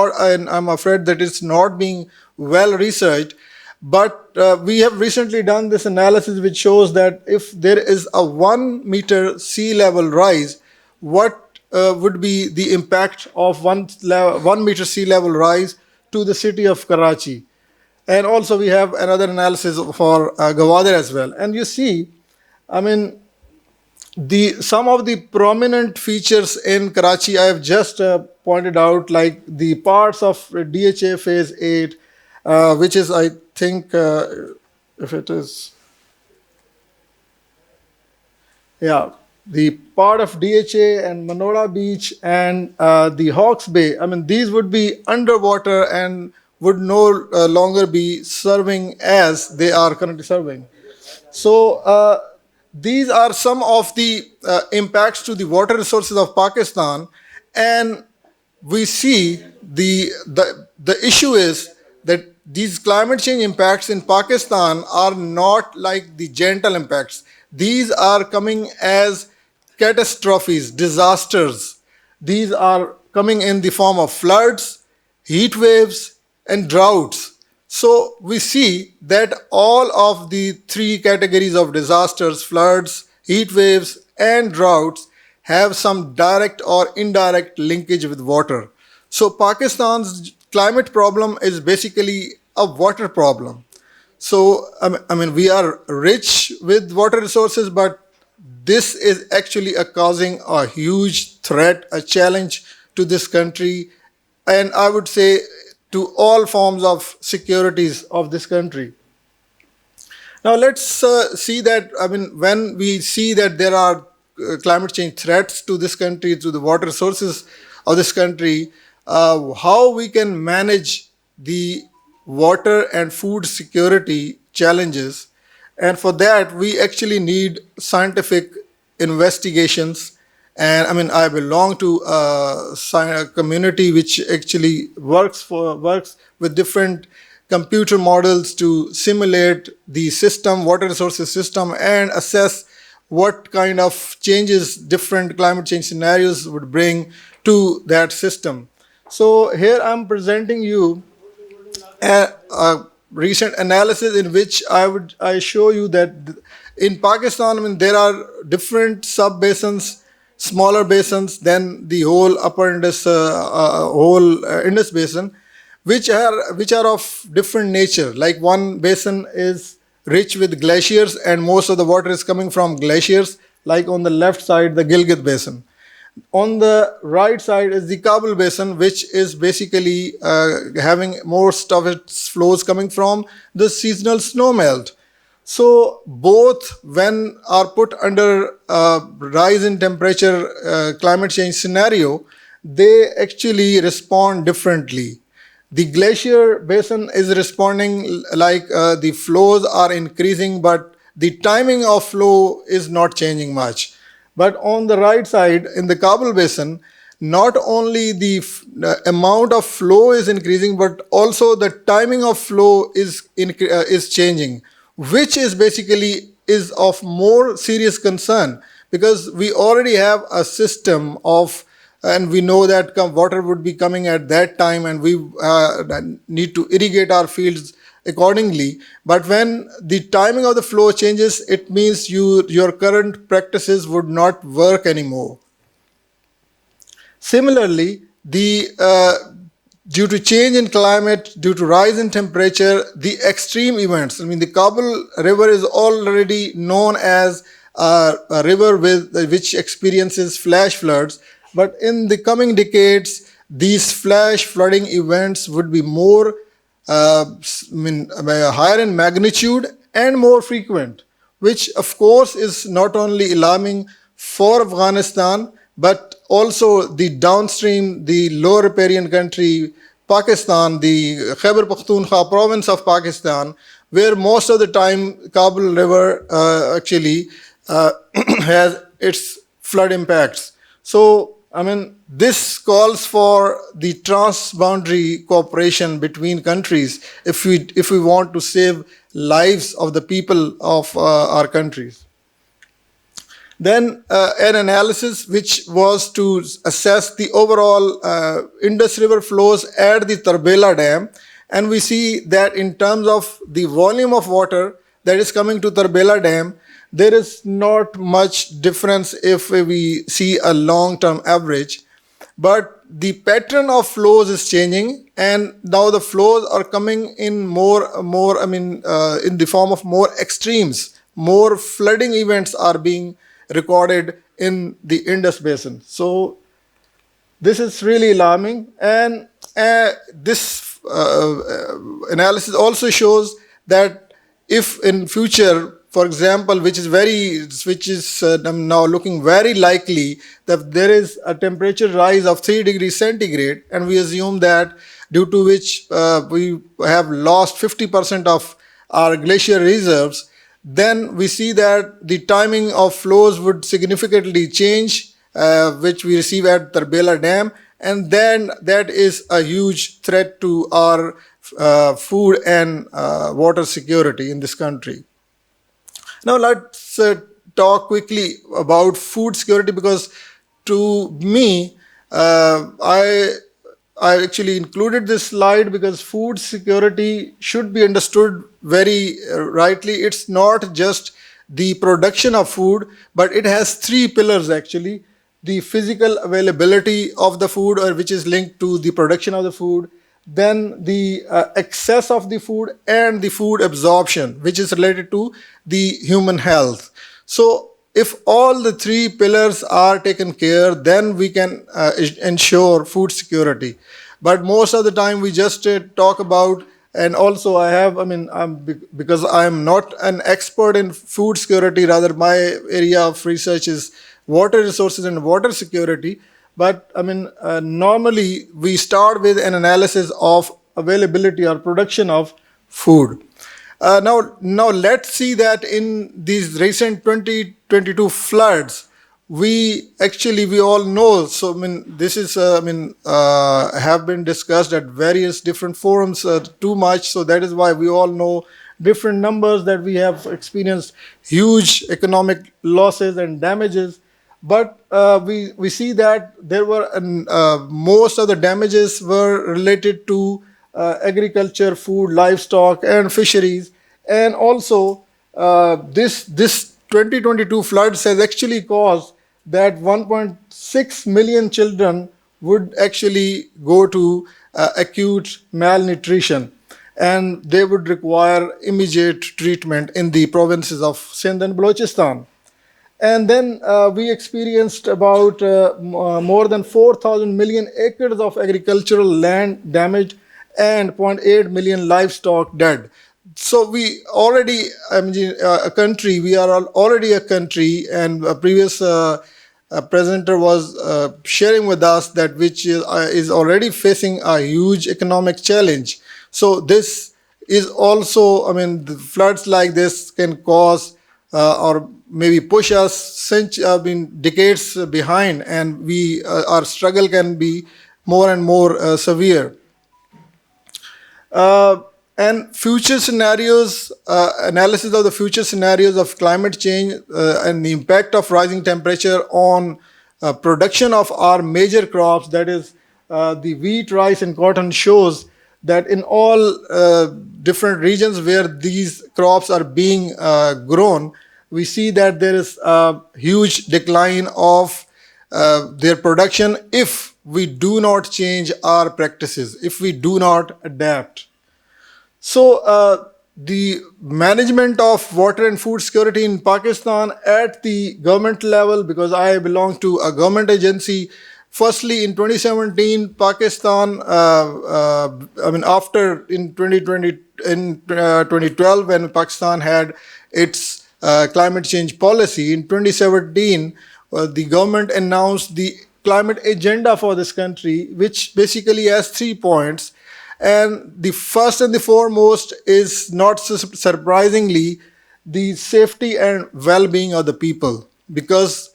I'm afraid that it's not being well researched. But we have recently done this analysis which shows that if there is a 1 meter sea level rise, what would be the impact of 1 meter sea level rise to the city of Karachi? And also we have another analysis for Gwadar as well. And you see, I mean, some of the prominent features in Karachi I have just pointed out, like the parts of DHA phase 8, which is, I think, if it is, yeah, the part of DHA and Manora Beach and the Hawke's Bay. I mean, these would be underwater and would no longer be serving as they are currently serving. So these are some of the impacts to the water resources of Pakistan, and we see the issue is that these climate change impacts in Pakistan are not like the gentle impacts. These are coming as catastrophes, disasters. These are coming in the form of floods, heat waves, and droughts. So we see that all of the three categories of disasters, floods, heat waves, and droughts, have some direct or indirect linkage with water. So Pakistan's climate problem is basically a water problem. So, I mean, we are rich with water resources, but this is actually causing a huge threat, a challenge to this country, and I would say to all forms of securities of this country. Now let's see that, I mean, when we see that there are climate change threats to this country, to the water resources of this country, how we can manage the water and food security challenges. And for that, we actually need scientific investigations. And I mean, I belong to a community which actually works with different computer models to simulate the system, water resources system, and assess what kind of changes different climate change scenarios would bring to that system. So here I'm presenting you a recent analysis in which I show you that in Pakistan, I mean, there are different sub-basins, smaller basins than the whole upper Indus, Indus basin, which are of different nature. Like one basin is rich with glaciers, and most of the water is coming from glaciers. Like on the left side, the Gilgit basin. On the right side is the Kabul basin, which is basically having most of its flows coming from the seasonal snow melt. So both, when are put under rise in temperature climate change scenario, they actually respond differently. The glacier basin is responding like the flows are increasing, but the timing of flow is not changing much. But on the right side, in the Kabul basin, not only the amount of flow is increasing, but also the timing of flow is changing, which is basically is of more serious concern, because we already have a system of, and we know that water would be coming at that time, and we need to irrigate our fields accordingly. But when the timing of the flow changes, it means your current practices would not work anymore. Similarly, due to change in climate, due to rise in temperature, the extreme events, I mean, the Kabul River is already known as a river which experiences flash floods. But in the coming decades, these flash flooding events would be more higher in magnitude and more frequent, which of course is not only alarming for Afghanistan, but also the downstream, the lower riparian country, Pakistan, the Khyber Pakhtunkhwa province of Pakistan, where most of the time Kabul River actually has its flood impacts. So I mean, this calls for the transboundary cooperation between countries if we want to save lives of the people of our countries. Then an analysis which was to assess the overall Indus River flows at the Tarbela Dam, and we see that in terms of the volume of water that is coming to Tarbela Dam, there is not much difference if we see a long-term average, but the pattern of flows is changing, and now the flows are coming in in the form of more extremes. More flooding events are being recorded in the Indus Basin. So this is really alarming, and this analysis also shows that if in future, for example, which is now looking very likely, that there is a temperature rise of 3 degrees centigrade, and we assume that due to which we have lost 50% of our glacier reserves, then we see that the timing of flows would significantly change, which we receive at Tarbela Dam, and then that is a huge threat to our food and water security in this country. Now let's talk quickly about food security, because to me, I actually included this slide because food security should be understood very rightly. It's not just the production of food, but it has 3 pillars actually. The physical availability of the food, or which is linked to the production of the food, then the excess of the food, and the food absorption, which is related to the human health. So if all the 3 pillars are taken care, then we can ensure food security. But most of the time we just talk about, and also because I'm not an expert in food security, rather my area of research is water resources and water security. But normally we start with an analysis of availability or production of food. Now let's see that in these recent 2022 floods, we all know. So this is have been discussed at various different forums too much. So that is why we all know different numbers, that we have experienced huge economic losses and damages. But we see that there were most of the damages were related to agriculture, food, livestock, and fisheries. And also this 2022 floods has actually caused that 1.6 million children would actually go to acute malnutrition, and they would require immediate treatment in the provinces of Sindh and Balochistan. And then we experienced about more than 4,000 million acres of agricultural land damaged and 0.8 million livestock dead. So we already, we are already a country, and a previous presenter was sharing with us that which is already facing a huge economic challenge. So this is also, the floods like this can cause or maybe push us decades behind, and our struggle can be more and more severe. And future scenarios, analysis of the future scenarios of climate change and the impact of rising temperature on production of our major crops, that is the wheat, rice, and cotton, shows that in all different regions where these crops are being grown, we see that there is a huge decline of their production if we do not change our practices, if we do not adapt. So the management of water and food security in Pakistan at the government level, because I belong to a government agency. Firstly, in 2017, Pakistan, after in 2012, when Pakistan had its climate change policy, in 2017, the government announced the climate agenda for this country, which basically has 3 points. And the first and the foremost is, not surprisingly, the safety and well-being of the people, because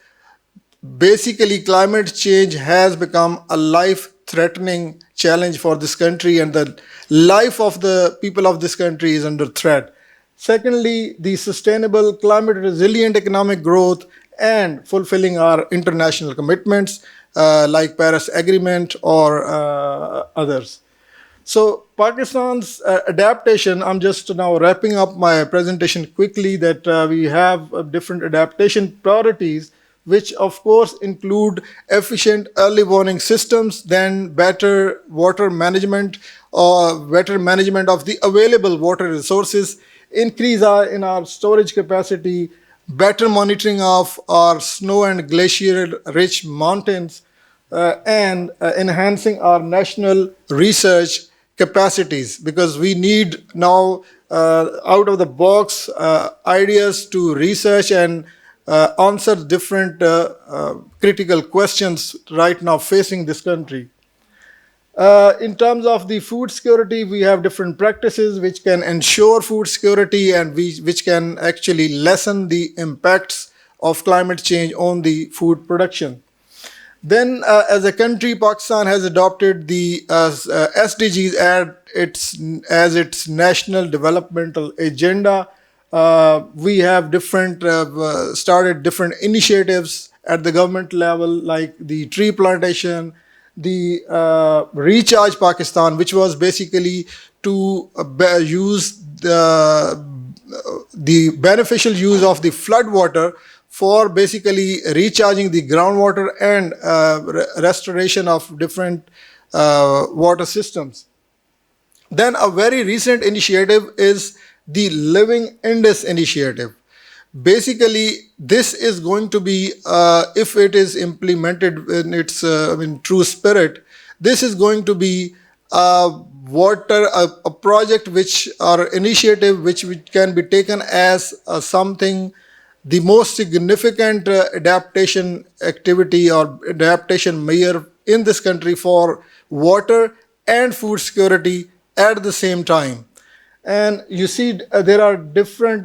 basically climate change has become a life-threatening challenge for this country, and the life of the people of this country is under threat. Secondly, the sustainable climate resilient economic growth and fulfilling our international commitments like Paris Agreement or others. So Pakistan's adaptation, I'm just now wrapping up my presentation quickly, that we have different adaptation priorities, which of course include efficient early warning systems, then better water management or better management of the available water resources, increase in our storage capacity, better monitoring of our snow and glacier-rich mountains, and enhancing our national research capacities, because we need now out of the box ideas to research and answer different critical questions right now facing this country. In terms of the food security, we have different practices which can ensure food security and which can actually lessen the impacts of climate change on the food production. Then, as a country, Pakistan has adopted the SDGs as its national developmental agenda. We have started different initiatives at the government level, like the tree plantation, the Recharge Pakistan, which was basically to use the beneficial use of the flood water for basically recharging the groundwater and restoration of different water systems. Then a very recent initiative is the Living Indus initiative. Basically, this is going to be, if it is implemented in its true spirit, this is going to be a project or initiative which can be taken as something, the most significant adaptation activity or adaptation measure in this country for water and food security at the same time. And you see there are different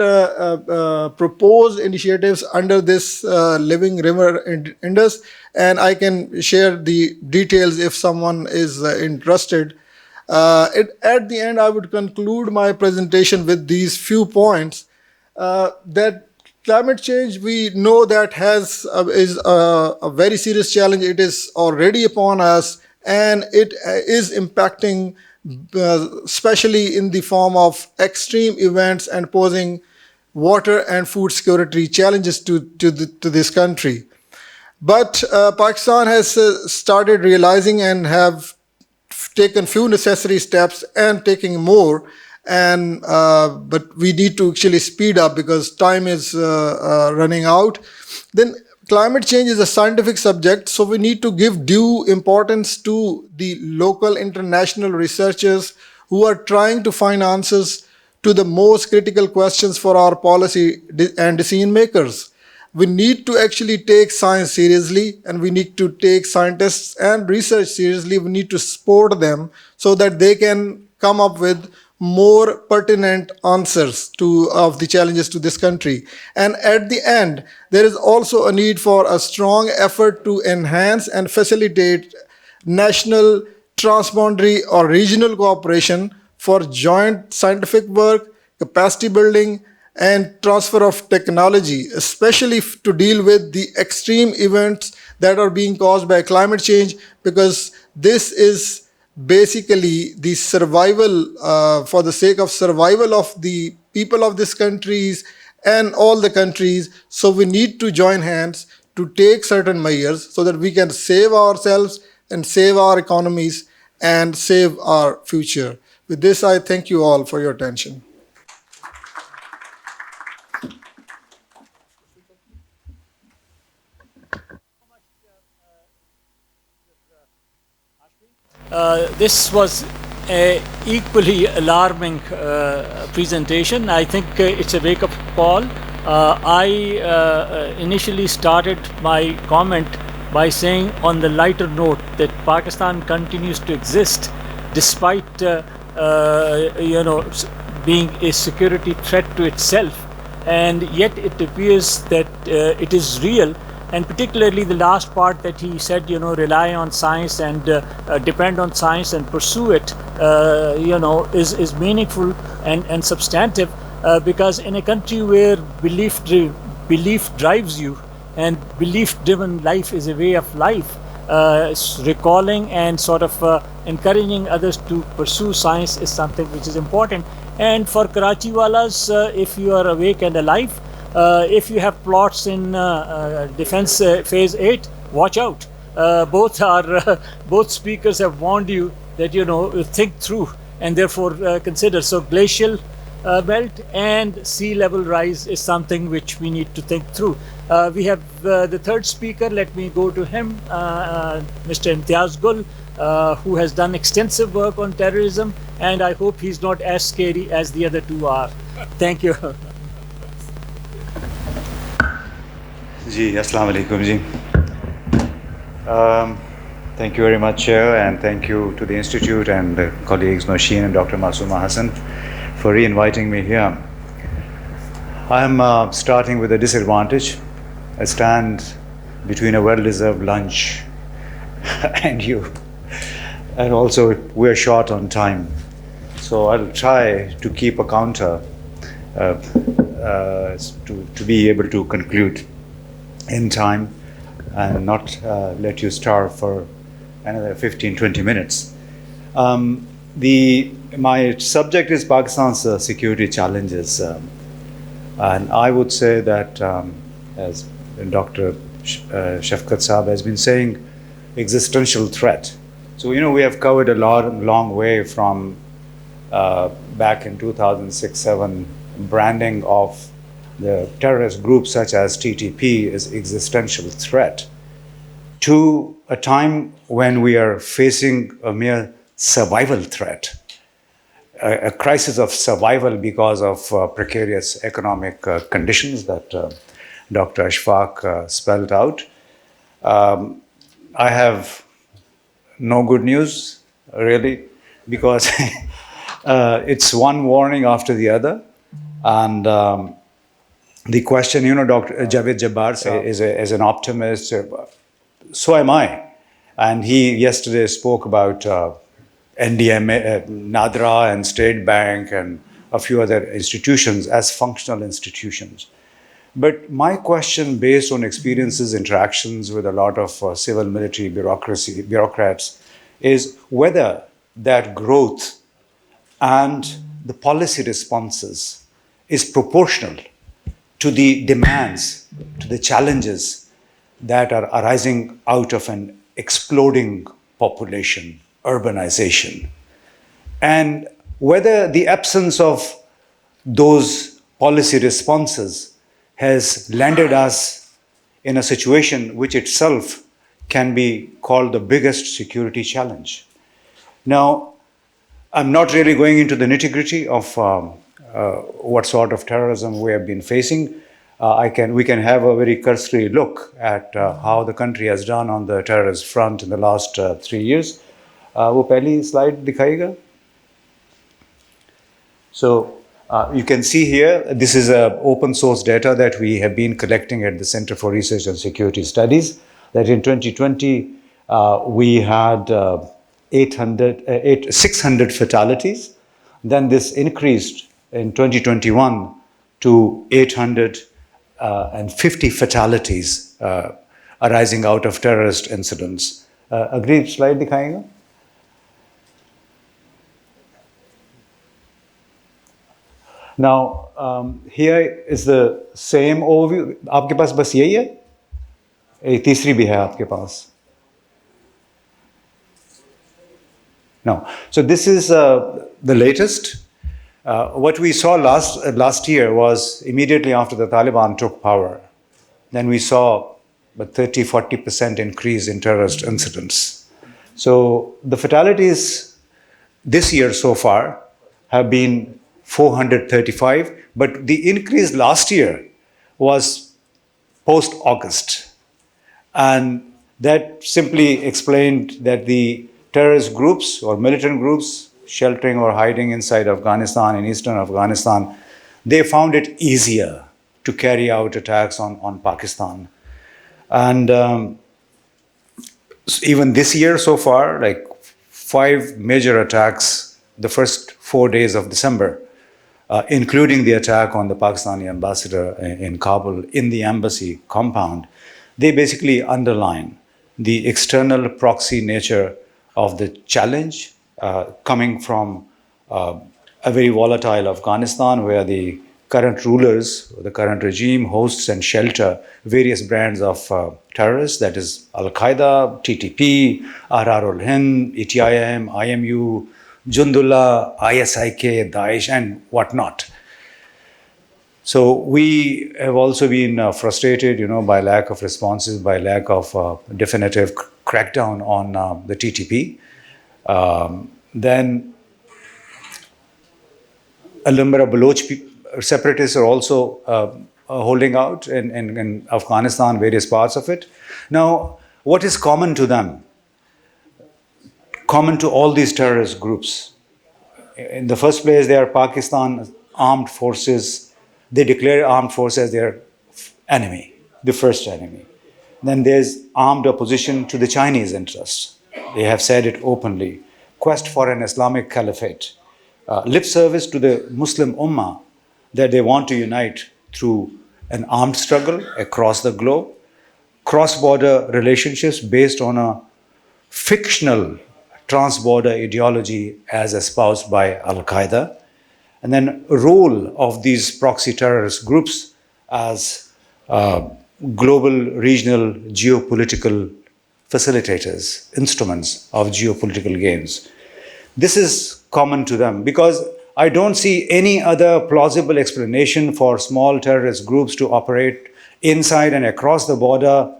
proposed initiatives under this Living River Indus, and I can share the details if someone is interested. At the end, I would conclude my presentation with these few points, that climate change, we know that is a very serious challenge. It is already upon us, and it is impacting especially in the form of extreme events and posing water and food security challenges to this country. But Pakistan has started realizing and have taken few necessary steps and taking more. And but we need to actually speed up because time is running out. Then climate change is a scientific subject, so we need to give due importance to the local international researchers who are trying to find answers to the most critical questions for our policy and decision makers. We need to actually take science seriously, and we need to take scientists and research seriously. We need to support them so that they can come up with more pertinent answers of the challenges to this country. And at the end, there is also a need for a strong effort to enhance and facilitate national, transboundary or regional cooperation for joint scientific work, capacity building, and transfer of technology, especially to deal with the extreme events that are being caused by climate change, because this is basically the survival, for the sake of survival of the people of this countries and all the countries. So we need to join hands to take certain measures so that we can save ourselves and save our economies and save our future. With this, I thank you all for your attention. This was an equally alarming presentation. I think it's a wake-up call. I initially started my comment by saying, on the lighter note, that Pakistan continues to exist despite being a security threat to itself, and yet it appears that it is real, and particularly the last part that he said, rely on science and depend on science and pursue it, is meaningful and substantive, because in a country where belief drives you, and belief-driven life is a way of life, recalling and sort of encouraging others to pursue science is something which is important. And for Karachi walas, if you are awake and alive, if you have plots in defense phase 8, watch out. Both speakers have warned you that think through and therefore consider. So glacial belt and sea level rise is something which we need to think through. We have the third speaker. Let me go to him, Mr. Imtiaz Gul, who has done extensive work on terrorism, and I hope he's not as scary as the other two are. Thank you. Ji, Assalamu alaikum ji. Thank you very much, Chair, and thank you to the Institute and the colleagues Nosheen and Dr. Masooma Hasan for re-inviting me here. I'm starting with a disadvantage. I stand between a well-deserved lunch and you. And also, we're short on time. So I'll try to keep a counter to be able to conclude in time and not let you starve for another 15-20 minutes. My subject is Pakistan's security challenges. And I would say that, as Dr. Shafqat Saab has been saying, existential threat. So, we have covered a long way from back in 2006-07, branding of the terrorist groups such as TTP as existential threat, to a time when we are facing a mere survival threat, a crisis of survival because of precarious economic conditions that Dr. Ashfaque spelled out. I have no good news, really, because it's one warning after the other. And the question, Dr. Javed Jabbar is an optimist. So am I. And he yesterday spoke about NDMA, Nadra and State Bank and a few other institutions as functional institutions. But my question, based on experiences, interactions with a lot of civil military bureaucrats, is whether that growth and the policy responses is proportional to the demands, to the challenges that are arising out of an exploding population, urbanization, and whether the absence of those policy responses has landed us in a situation which itself can be called the biggest security challenge. Now, I'm not really going into the nitty-gritty of what sort of terrorism we have been facing. We can have a very cursory look at how the country has done on the terrorist front in the last 3 years. वो पहली slide दिखाएगा? So you can see here, this is open source data that we have been collecting at the Center for Research and Security Studies, that in 2020 we had 600 fatalities. Then this increased in 2021 to 850 fatalities arising out of terrorist incidents. Agreed slide दिखाएगा? Now, here is the same overview. आपके पास बस यही है? एक तीसरी भी है आपके पास? No. So this is the latest. What we saw last year was immediately after the Taliban took power. Then we saw a 30-40% increase in terrorist incidents. So the fatalities this year so far have been 435, but the increase last year was post-August. And that simply explained that the terrorist groups or militant groups sheltering or hiding inside Afghanistan, in eastern Afghanistan, they found it easier to carry out attacks on Pakistan. And even this year so far, like 5 major attacks the first 4 days of December, including the attack on the Pakistani ambassador in Kabul in the embassy compound, they basically underline the external proxy nature of the challenge coming from a very volatile Afghanistan, where the current rulers, the current regime hosts and shelter various brands of terrorists, that is Al-Qaeda, TTP, RR-ul-Hind, ETIM, IMU, Jundullah, ISIK, Daesh, and whatnot. So we have also been frustrated, by lack of responses, by lack of definitive crackdown on the TTP. Then a number of Baloch separatists are also holding out in Afghanistan, various parts of it. Now, what is common to them? Common to all these terrorist groups. In the first place, they are Pakistan armed forces. They declare armed forces as their enemy, the first enemy. Then there's armed opposition to the Chinese interests. They have said it openly. Quest for an Islamic caliphate. Lip service to the Muslim Ummah that they want to unite through an armed struggle across the globe. Cross-border relationships based on a fictional trans-border ideology as espoused by Al-Qaeda. And then role of these proxy terrorist groups as global, regional, geopolitical facilitators, instruments of geopolitical gains. This is common to them because I don't see any other plausible explanation for small terrorist groups to operate inside and across the border.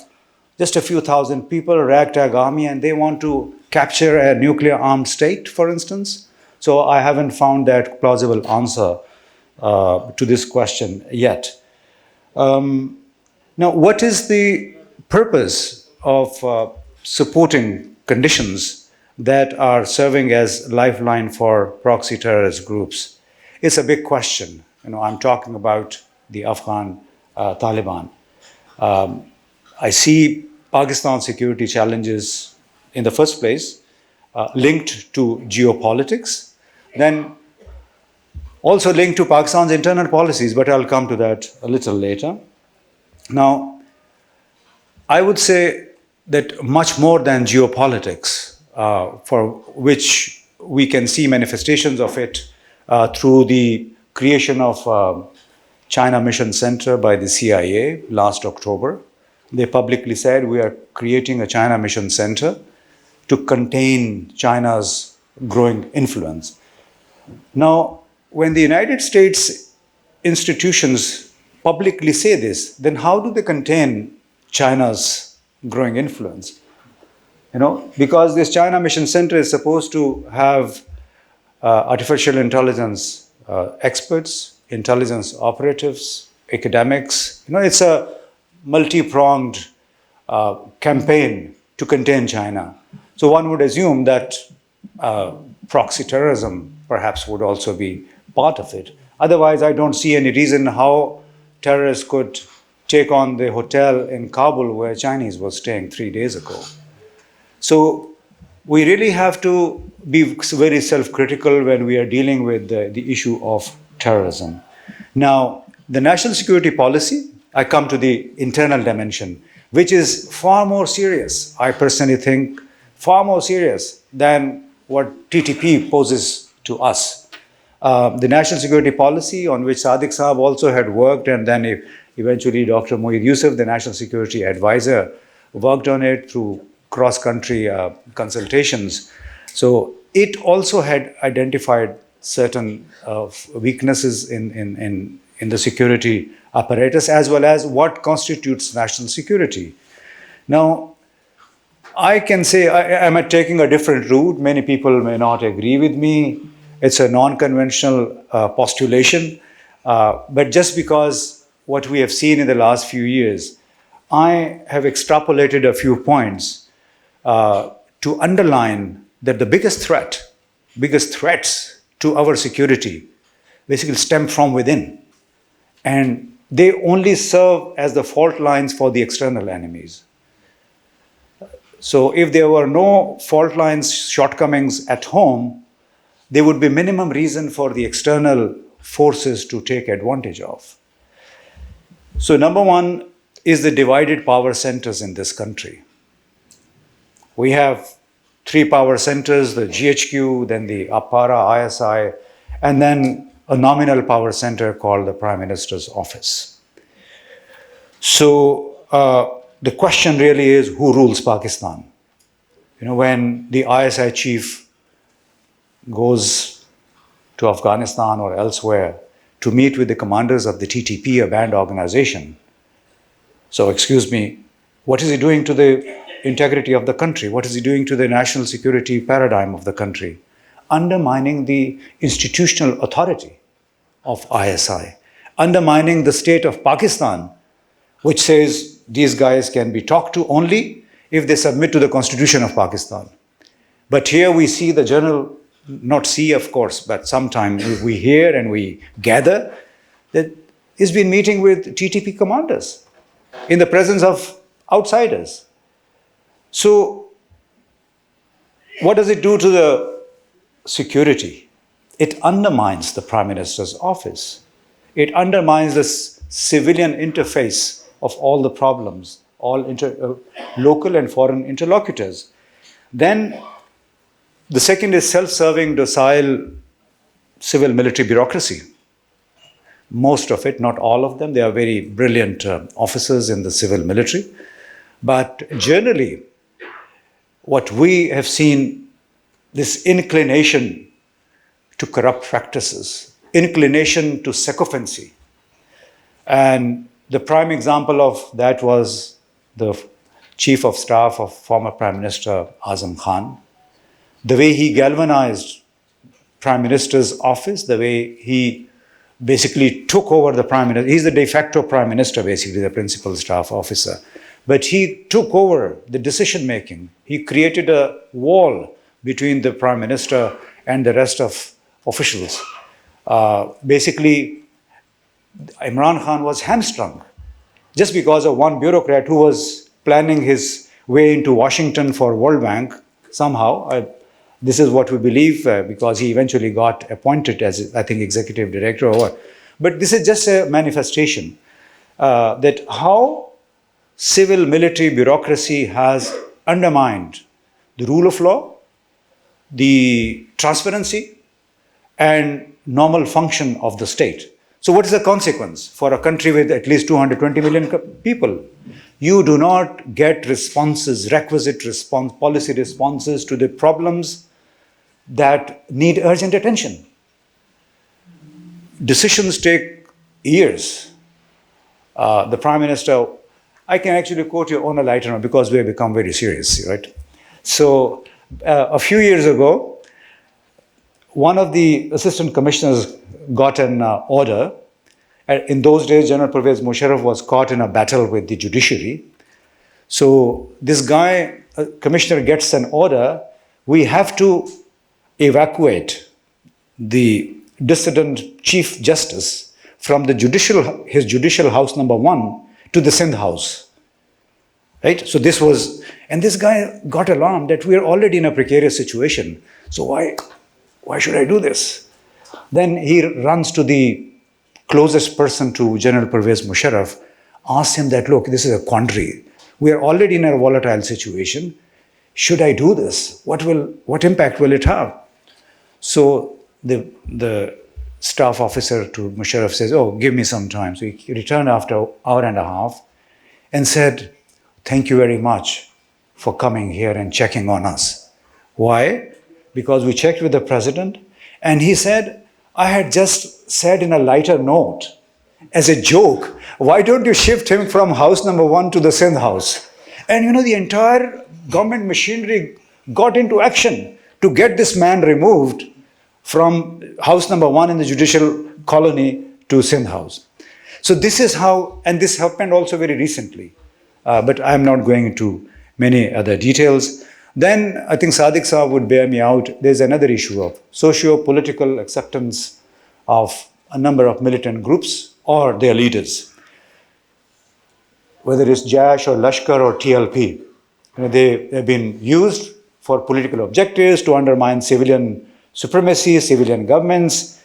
Just a few thousand people, ragtag army, and they want to capture a nuclear armed state, for instance. So I haven't found that plausible answer to this question yet. Now, what is the purpose of supporting conditions that are serving as lifeline for proxy terrorist groups? It's a big question. I'm talking about the Afghan Taliban. I see Pakistan security challenges in the first place linked to geopolitics, then also linked to Pakistan's internal policies, but I'll come to that a little later. Now, I would say that much more than geopolitics, for which we can see manifestations of it through the creation of China Mission Center by the CIA last October. They publicly said we are creating a China Mission Center to contain China's growing influence. Now, when the United States institutions publicly say this, then how do they contain China's growing influence? Because this China Mission Center is supposed to have artificial intelligence experts, intelligence operatives, academics. It's a multi-pronged campaign to contain China. So one would assume that proxy terrorism perhaps would also be part of it. Otherwise, I don't see any reason how terrorists could take on the hotel in Kabul where Chinese was staying 3 days ago. So we really have to be very self-critical when we are dealing with the issue of terrorism. Now, the national security policy, I come to the internal dimension, which is far more serious, I personally think, far more serious than what TTP poses to us. The national security policy on which Sadiq Saab also had worked, and then eventually Dr. Moeed Yusuf, the national security advisor, worked on it through cross-country consultations. So it also had identified certain weaknesses in the security apparatus, as well as what constitutes national security. Now, I can say I'm taking a different route. Many people may not agree with me. It's a non-conventional postulation. But just because what we have seen in the last few years, I have extrapolated a few points to underline that the biggest threats to our security basically stem from within. And they only serve as the fault lines for the external enemies. So if there were no fault lines, shortcomings at home, there would be minimum reason for the external forces to take advantage of. So number one is the divided power centers in this country. We have 3 power centers, the GHQ, then the APARA, ISI, and then a nominal power center called the Prime Minister's Office. So the question really is, who rules Pakistan? You know, when the ISI chief goes to Afghanistan or elsewhere to meet with the commanders of the TTP, a banned organization, so excuse me, what is he doing to the integrity of the country? What is he doing to the national security paradigm of the country? Undermining the institutional authority of ISI, undermining the state of Pakistan, which says these guys can be talked to only if they submit to the constitution of Pakistan. But here we see the general, not see of course, but sometimes we hear and we gather that he's been meeting with TTP commanders in the presence of outsiders. So what does it do to the security? It undermines the Prime Minister's office. It undermines the civilian interface of all the problems, all local and foreign interlocutors. Then the second is self-serving, docile civil military bureaucracy. Most of it, not all of them, they are very brilliant officers in the civil military. But generally, what we have seen, this inclination to corrupt practices, inclination to sycophancy. And the prime example of that was the chief of staff of former Prime Minister Azam Khan. The way he galvanized Prime Minister's office, the way he basically took over the Prime Minister. He's the de facto Prime Minister, basically, the principal staff officer. But he took over the decision making. He created a wall between the Prime Minister and the rest of officials. Basically, Imran Khan was hamstrung just because of one bureaucrat who was planning his way into Washington for World Bank somehow. This is what we believe because he eventually got appointed as, I think, executive director. But this is just a manifestation that how civil military bureaucracy has undermined the rule of law, the transparency, and normal function of the state. So what is the consequence for a country with at least 220 million people? You do not get responses, requisite response, policy responses to the problems that need urgent attention. Decisions take years. The Prime Minister, I can actually quote you on a lighter note because we have become very serious, right? So a few years ago, one of the assistant commissioners got an order. In those days, General Pervez Musharraf was caught in a battle with the judiciary. So this guy, commissioner, gets an order. We have to evacuate the dissident chief justice from the his judicial house number 1 to the Sindh house. Right? So this was, and this guy got alarmed that we are already in a precarious situation. So why should I do this? Then he runs to the closest person to General Pervez Musharraf, asks him that, look, this is a quandary. We are already in a volatile situation. Should I do this? What impact will it have? So the staff officer to Musharraf says, oh, give me some time. So he returned after an hour and a half and said, thank you very much for coming here and checking on us. Why? Because we checked with the president and he said, I had just said in a lighter note, as a joke, why don't you shift him from house number 1 to the Sindh house? And you know, the entire government machinery got into action to get this man removed from house number 1 in the judicial colony to Sindh house. So this is how, and this happened also very recently, but I'm not going into many other details. Then I think Sadiq Saab would bear me out. There's another issue of socio-political acceptance of a number of militant groups or their leaders. whether it's Jaish or Lashkar or TLP. They have been used for political objectives to undermine civilian supremacy, civilian governments.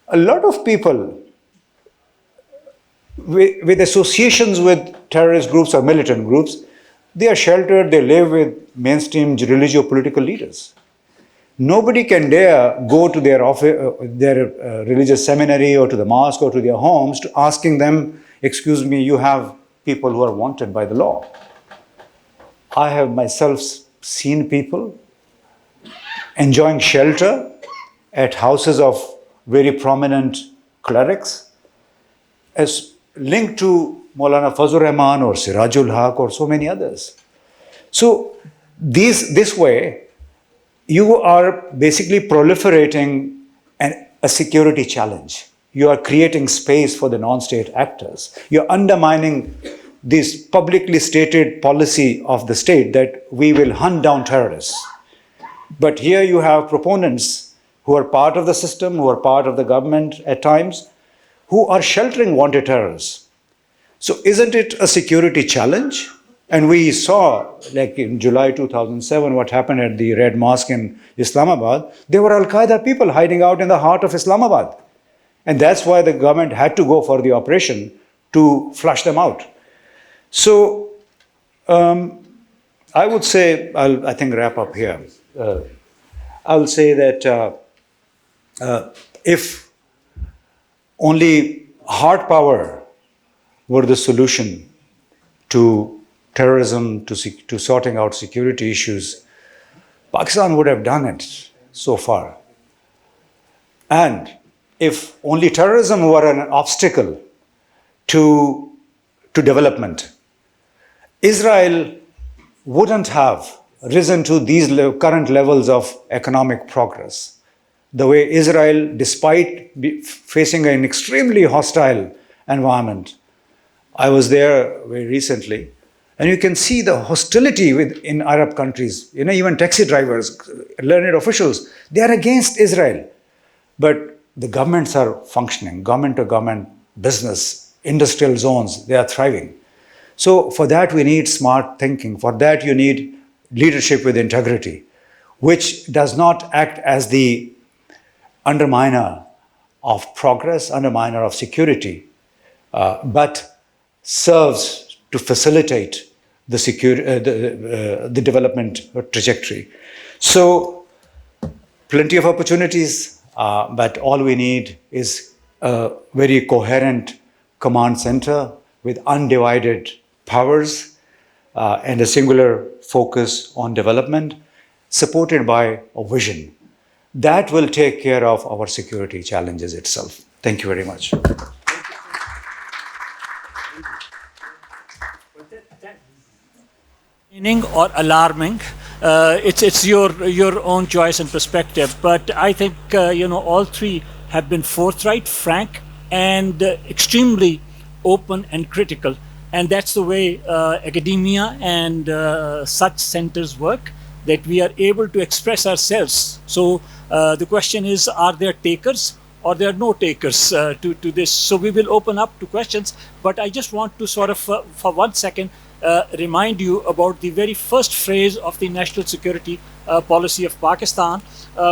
A lot of people with associations with terrorist groups or militant groups, they are sheltered, they live with mainstream religio-political leaders. Nobody can dare go to their religious seminary or to the mosque or to their homes to asking them, excuse me, you have people who are wanted by the law. I have myself seen people enjoying shelter at houses of very prominent clerics as linked to Maulana Fazlur Rahman or Sirajul Haq or so many others. So this way, you are basically proliferating a security challenge. You are creating space for the non-state actors. You're undermining this publicly stated policy of the state that we will hunt down terrorists. But here you have proponents who are part of the system, who are part of the government at times, who are sheltering wanted terrorists. So isn't it a security challenge? And we saw, like in July 2007, what happened at the Red Mosque in Islamabad. There were Al-Qaeda people hiding out in the heart of Islamabad. And that's why the government had to go for the operation to flush them out. So I would say, I think wrap up here. I'll say that if only hard power were the solution to terrorism, to sorting out security issues, Pakistan would have done it so far. And if only terrorism were an obstacle to development, Israel wouldn't have risen to these current levels of economic progress. The way Israel, despite facing an extremely hostile environment, I was there very recently, and you can see the hostility in Arab countries. Even taxi drivers, learned officials, they are against Israel. But the governments are functioning, government-to-government business, industrial zones, they are thriving. So for that, we need smart thinking. For that, you need leadership with integrity, which does not act as the underminer of progress, underminer of security, but serves to facilitate the development trajectory. So plenty of opportunities, but all we need is a very coherent command center with undivided powers and a singular focus on development, supported by a vision. That will take care of our security challenges itself. Thank you very much. Or alarming, it's your own choice and perspective. But I think all three have been forthright, frank, and extremely open and critical. And that's the way academia and such centers work, that we are able to express ourselves. So the question is, are there takers or there are no takers to this? So we will open up to questions, but I just want to sort of, for 1 second, remind you about the very first phrase of the national security policy of Pakistan,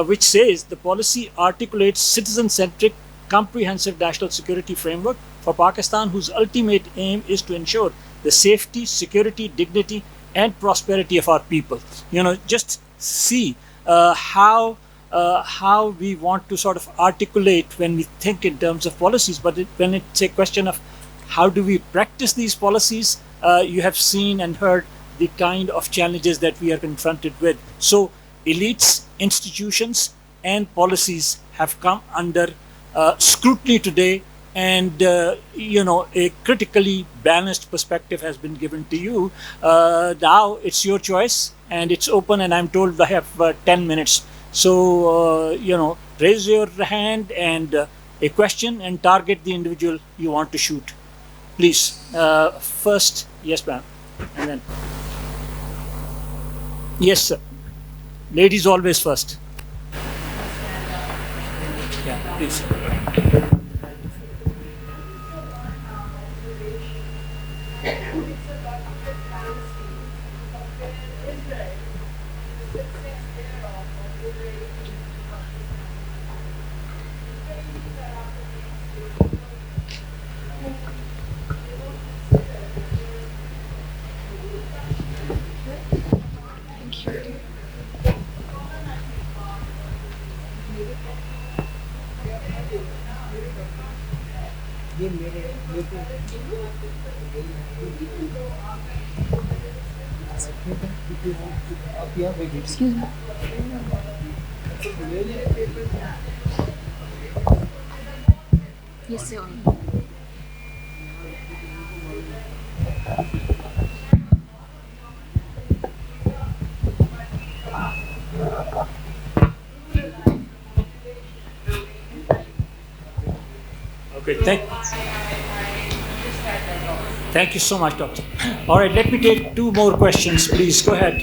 which says the policy articulates citizen-centric, comprehensive national security framework for Pakistan, whose ultimate aim is to ensure the safety, security, dignity, and prosperity of our people. Just see how we want to sort of articulate when we think in terms of policies, but when it's a question of how do we practice these policies, you have seen and heard the kind of challenges that we are confronted with. So elites, institutions, and policies have come under scrutiny today, and a critically balanced perspective has been given to you. Now it's your choice, and it's open, and I'm told I have 10 minutes. So raise your hand and a question, and target the individual you want to shoot. Please, first, yes ma'am, and then yes sir. Ladies always first. Yeah, please. Excuse me. Yes, sir. Okay, thank you so much, Doctor. All right, let me take two more questions, please. Go ahead.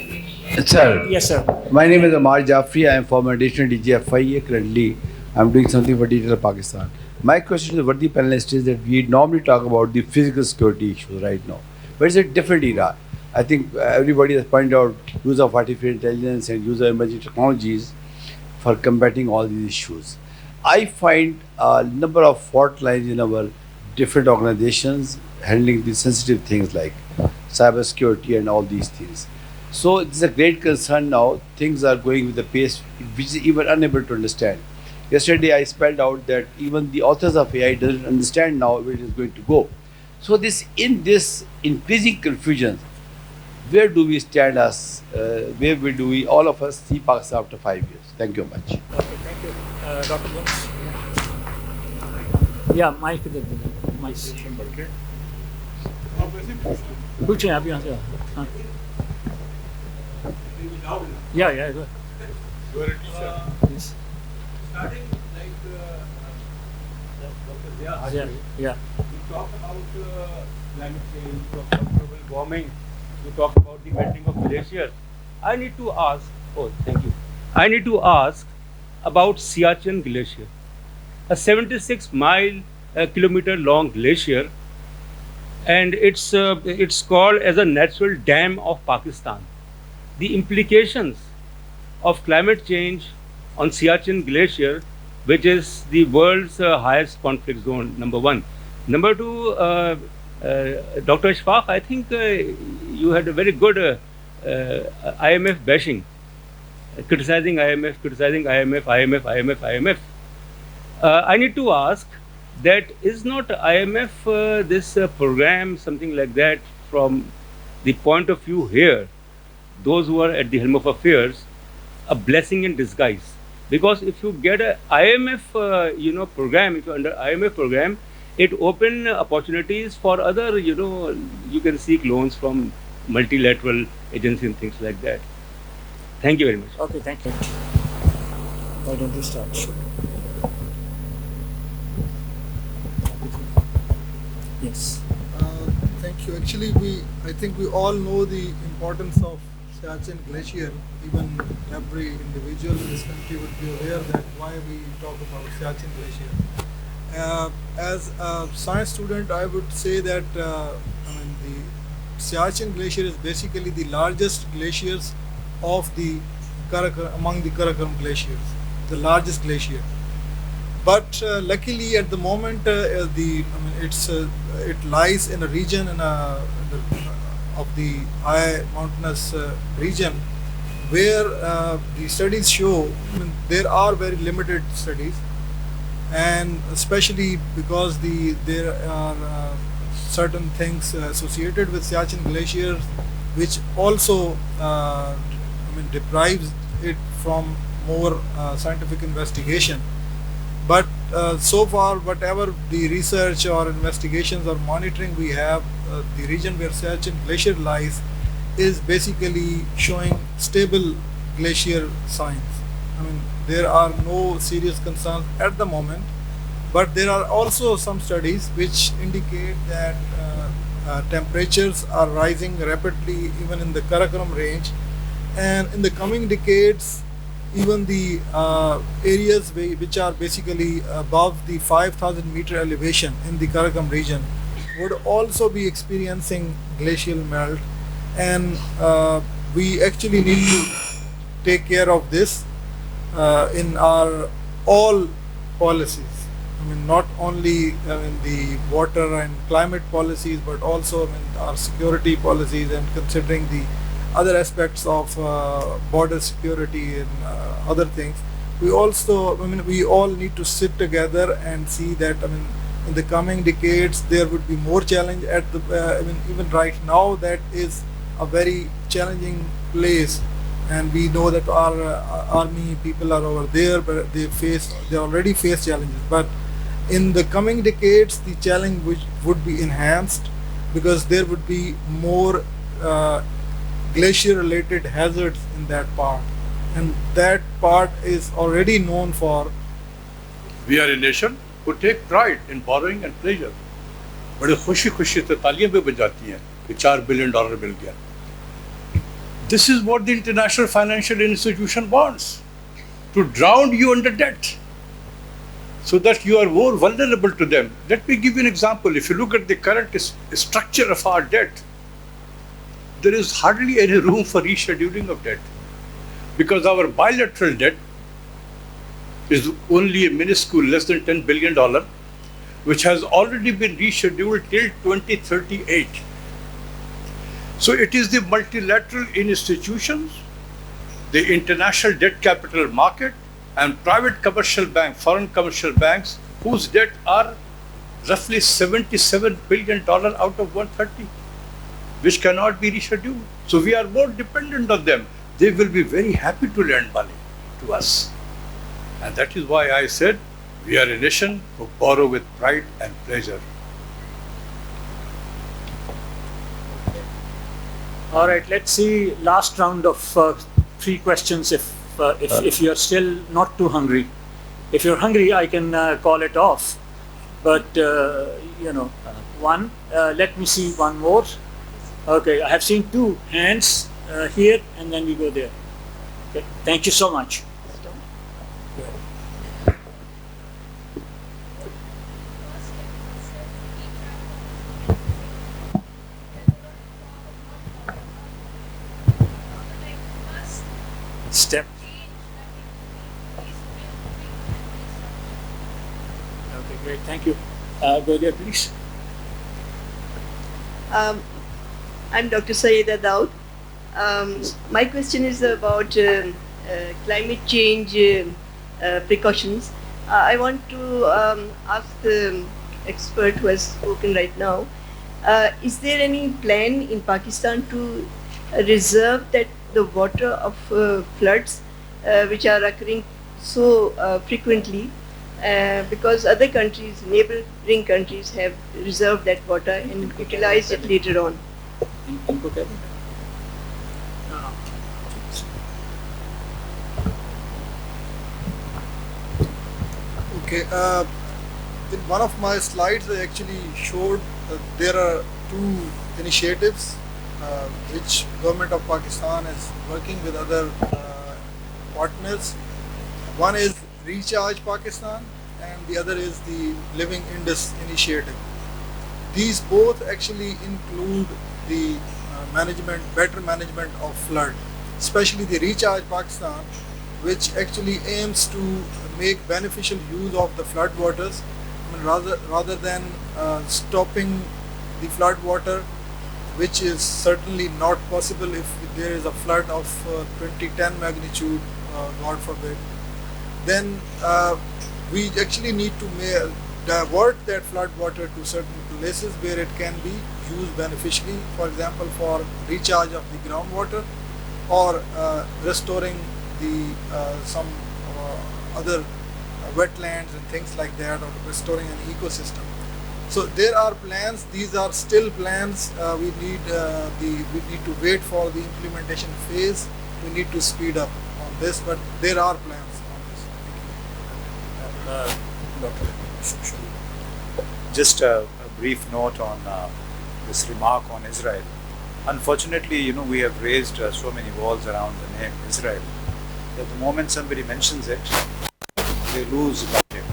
Sir, Yes, sir. my name is Amar Jafri. I am former additional DGFIA. Currently, I am doing something for Digital Pakistan. My question to the worthy panelists is that we normally talk about the physical security issues right now, but it's a different era. I think everybody has pointed out use of artificial intelligence and use of emerging technologies for combating all these issues. I find a number of fault lines in our different organizations handling these sensitive things like cybersecurity and all these things. So it's a great concern now. Things are going with a pace which is even unable to understand. Yesterday I spelled out that even the authors of AI doesn't understand now where it is going to go. So this increasing confusion, where do we stand as, do we all of us see Pakistan after 5 years? Thank you very much. Okay, thank you. Dr. Jones? Yeah, mic. पूछें आप यहाँ से हाँ yeah go ahead. You are a teacher. Yes. Starting like Dr. Zia, Yeah. You talk about climate change, you talk about global warming, you talk about the melting of glaciers. I need to ask about Siachen Glacier, a 76 kilometer long glacier, and it's called as a natural dam of Pakistan. The implications of climate change on Siachen Glacier, which is the world's highest conflict zone, number one. Number two, Dr. Ashfaque, I think you had a very good IMF bashing, criticizing IMF. I need to ask that is not IMF this program, something like that, from the point of view here, those who are at the helm of affairs, a blessing in disguise? Because if you get a IMF program, if you're under IMF program, it open opportunities for other, you can seek loans from multilateral agencies and things like that. Thank you very much. Okay, thank you. Why don't you start? Yes. Thank you. Actually, I think we all know the importance of Siachen Glacier. Even every individual in this country would be aware that why we talk about Siachen Glacier. As a science student, I would say that the Siachen Glacier is basically the largest glaciers of the among the Karakoram glaciers, the largest glacier. But luckily, at the moment, it lies in a region of the high mountainous region where the studies show there are very limited studies, and especially because there are certain things associated with Siachen Glacier which also deprives it from more scientific investigation. But so far, whatever the research or investigations or monitoring we have, the region where Siachen Glacier lies is basically showing stable glacier signs. There are no serious concerns at the moment, but there are also some studies which indicate that temperatures are rising rapidly even in the Karakoram range, and in the coming decades even the areas which are basically above the 5,000 meter elevation in the Karakoram region would also be experiencing glacial melt, and we actually need to take care of this in our all policies. I mean, not only the water and climate policies, but also our security policies, and considering the other aspects of border security and other things. We also, we all need to sit together and see that, in the coming decades, there would be more challenge at the, even right now, that is a very challenging place. And we know that our army people are over there, but they already face challenges. But in the coming decades, the challenge would be enhanced, because there would be more glacier-related hazards in that part. And that part is already known for. We are a nation who take pride in borrowing and pleasure. बड़े खुशी खुशी से तालियां भी बजाती हैं कि $4 billion मिल गया. This is what the international financial institution wants, to drown you under debt, so that you are more vulnerable to them. Let me give you an example. If you look at the current structure of our debt, there is hardly any room for rescheduling of debt, because our bilateral debt is only a minuscule, less than $10 billion, which has already been rescheduled till 2038. So it is the multilateral institutions, the international debt capital market, and private commercial banks, foreign commercial banks, whose debt are roughly $77 billion out of 130, which cannot be rescheduled. So we are more dependent on them. They will be very happy to lend money to us. And that is why I said we are a nation who borrow with pride and pleasure. All right, let's see last round of 3 questions if you're still not too hungry. If you're hungry, I can call it off. But, one, let me see one more. Okay, I have seen 2 hands here, and then we go there. Okay, thank you so much. Step. Okay, great, thank you. Go there, please. I'm Dr. Saeed. My question is about climate change precautions. I want to ask the expert who has spoken right now, is there any plan in Pakistan to reserve the water of floods which are occurring so frequently, because other countries, neighboring countries, have reserved that water and utilized it later on? Okay, in one of my slides I actually showed there are 2 initiatives which government of Pakistan is working with other partners. One is Recharge Pakistan and the other is the Living Indus initiative. These both actually include the better management of flood, especially the Recharge Pakistan, which actually aims to make beneficial use of the flood waters. Rather than stopping the flood water, which is certainly not possible if there is a flood of 2010 magnitude, God forbid, then we actually need to divert that flood water to certain places where it can be used beneficially, for example, for recharge of the groundwater, or restoring the some other wetlands and things like that, or restoring an ecosystem. So there are plans. These are still plans. We need to wait for the implementation phase. We need to speed up on this, but there are plans on this. Just a brief note on this remark on Israel. Unfortunately, we have raised so many walls around the name Israel that the moment somebody mentions it, they lose logic.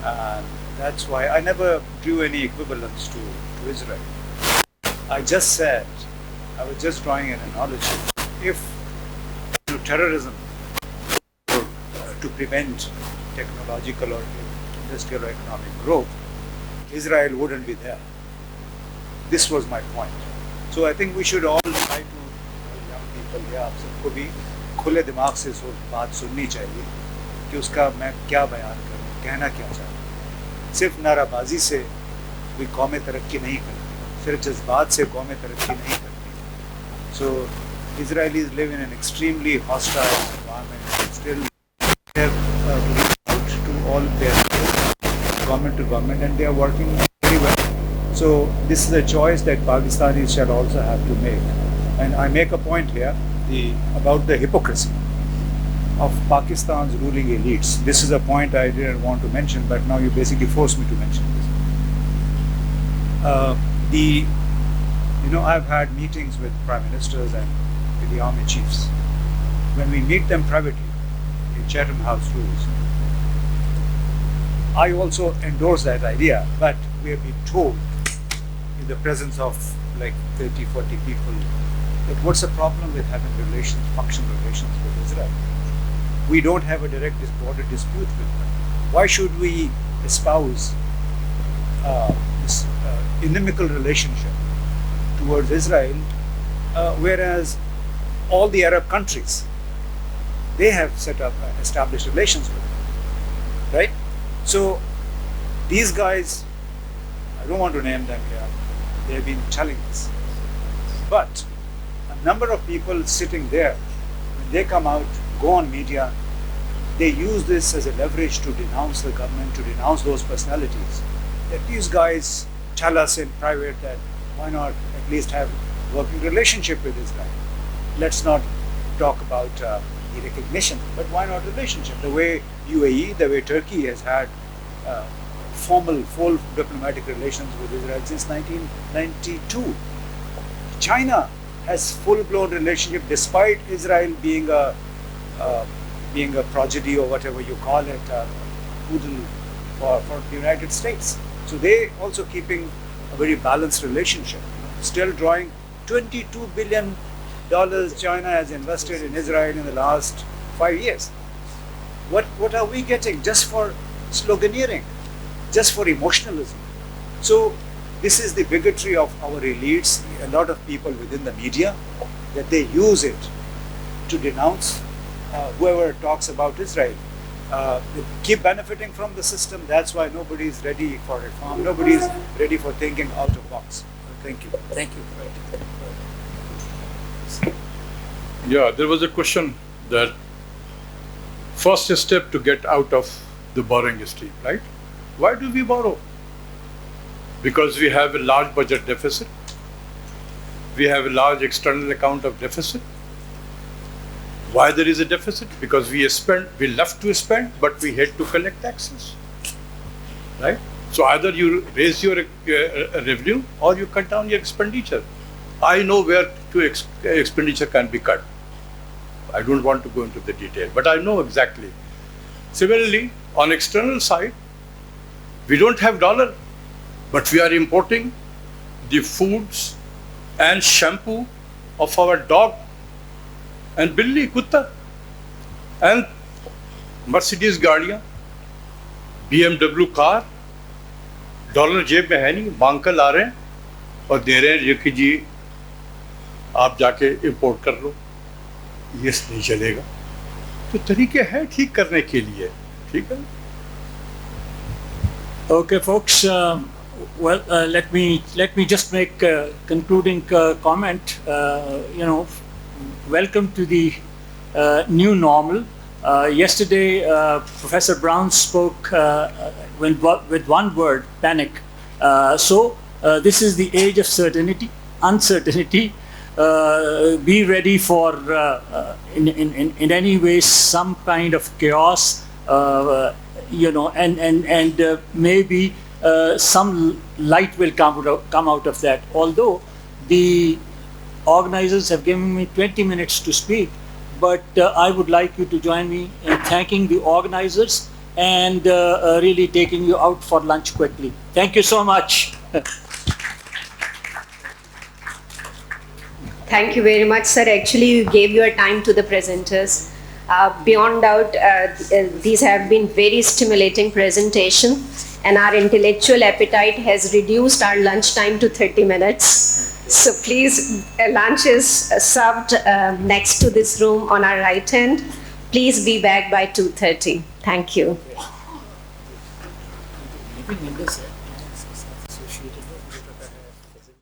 And that's why I never drew any equivalence to Israel. I just said, I was just drawing an analogy. If terrorism or to prevent technological or industrial or economic growth, Israel wouldn't be there. This was my point. So I think we should all try to, young people, आप सबको भी खुले दिमाग से बात सुननी चाहिए कि उसका मैं क्या बयान करूँ, कहना क्या चाहूँ। सिर्फ नाराबाजी से कोई कौमें तरक्की नहीं करती, सिर्फ जज्बात से कौमें तरक्की नहीं करती। So Israelis live in an extremely hostile environment. Still, they have reached out to all their government to government, and they are working very well. So this is a choice that Pakistanis shall also have to make. And I make a point here about the hypocrisy of Pakistan's ruling elites. This is a point I didn't want to mention, but now you basically forced me to mention this. I've had meetings with prime ministers and with the army chiefs. When we meet them privately in Chatham House rules, I also endorse that idea, but we have been told in the presence of like 30, 40 people that what's the problem with having functional relations with Israel? We don't have a direct border dispute with them. Why should we espouse this inimical relationship towards Israel, whereas all the Arab countries, they have established relations with them, right? So these guys, I don't want to name them here, they have been telling us. But a number of people sitting there, when they come out, go on media, they use this as a leverage to denounce the government, to denounce those personalities. That these guys tell us in private that why not at least have working relationship with Israel. Let's not talk about the recognition, but why not relationship? The way UAE, the way Turkey has had full diplomatic relations with Israel since 1992. China has full-blown relationship despite Israel being a prodigy or whatever you call it, poodle for the United States. So they also keeping a very balanced relationship. Still drawing $22 billion China has invested in Israel in the last 5 years. What are we getting just for sloganeering, just for emotionalism? So this is the bigotry of our elites, a lot of people within the media, that they use it to denounce whoever talks about Israel. They keep benefiting from the system. That's why nobody is ready for reform. Nobody is ready for thinking out of box. Thank you. Thank you. Yeah, there was a question that first step to get out of the borrowing stream, right? Why do we borrow? Because we have a large budget deficit. We have a large external account of deficit. Why there is a deficit? Because we love to spend, but we hate to collect taxes, right? So either you raise your revenue or you cut down your expenditure. I know where expenditure can be cut. I don't want to go into the detail, but I know exactly. Similarly, on external side, we don't have dollar, but we are importing the foods and shampoo of our dog and billi, kutta, and Mercedes गाड़ियाँ, BMW car, dollar जेब में है नहीं, मांग कर ला रहे हैं और दे रहे हैं कि जी आप जाके इंपोर्ट कर लो, ये नहीं चलेगा। तो तरीके हैं ठीक करने के लिए, ठीक है? Okay, folks. Let me just make a concluding comment. Welcome to the new normal. Yesterday, Professor Brown spoke with one word: panic. So this is the age of uncertainty. Be ready for in any way some kind of chaos. And maybe some light will come out of that. Although the organizers have given me 20 minutes to speak, but I would like you to join me in thanking the organizers and really taking you out for lunch quickly. Thank you so much. Thank you very much, sir. Actually, you gave your time to the presenters. Beyond doubt, these have been very stimulating presentation, and our intellectual appetite has reduced our lunch time to 30 minutes. So please, lunch is served next to this room on our right hand. Please be back by 2:30. Thank you.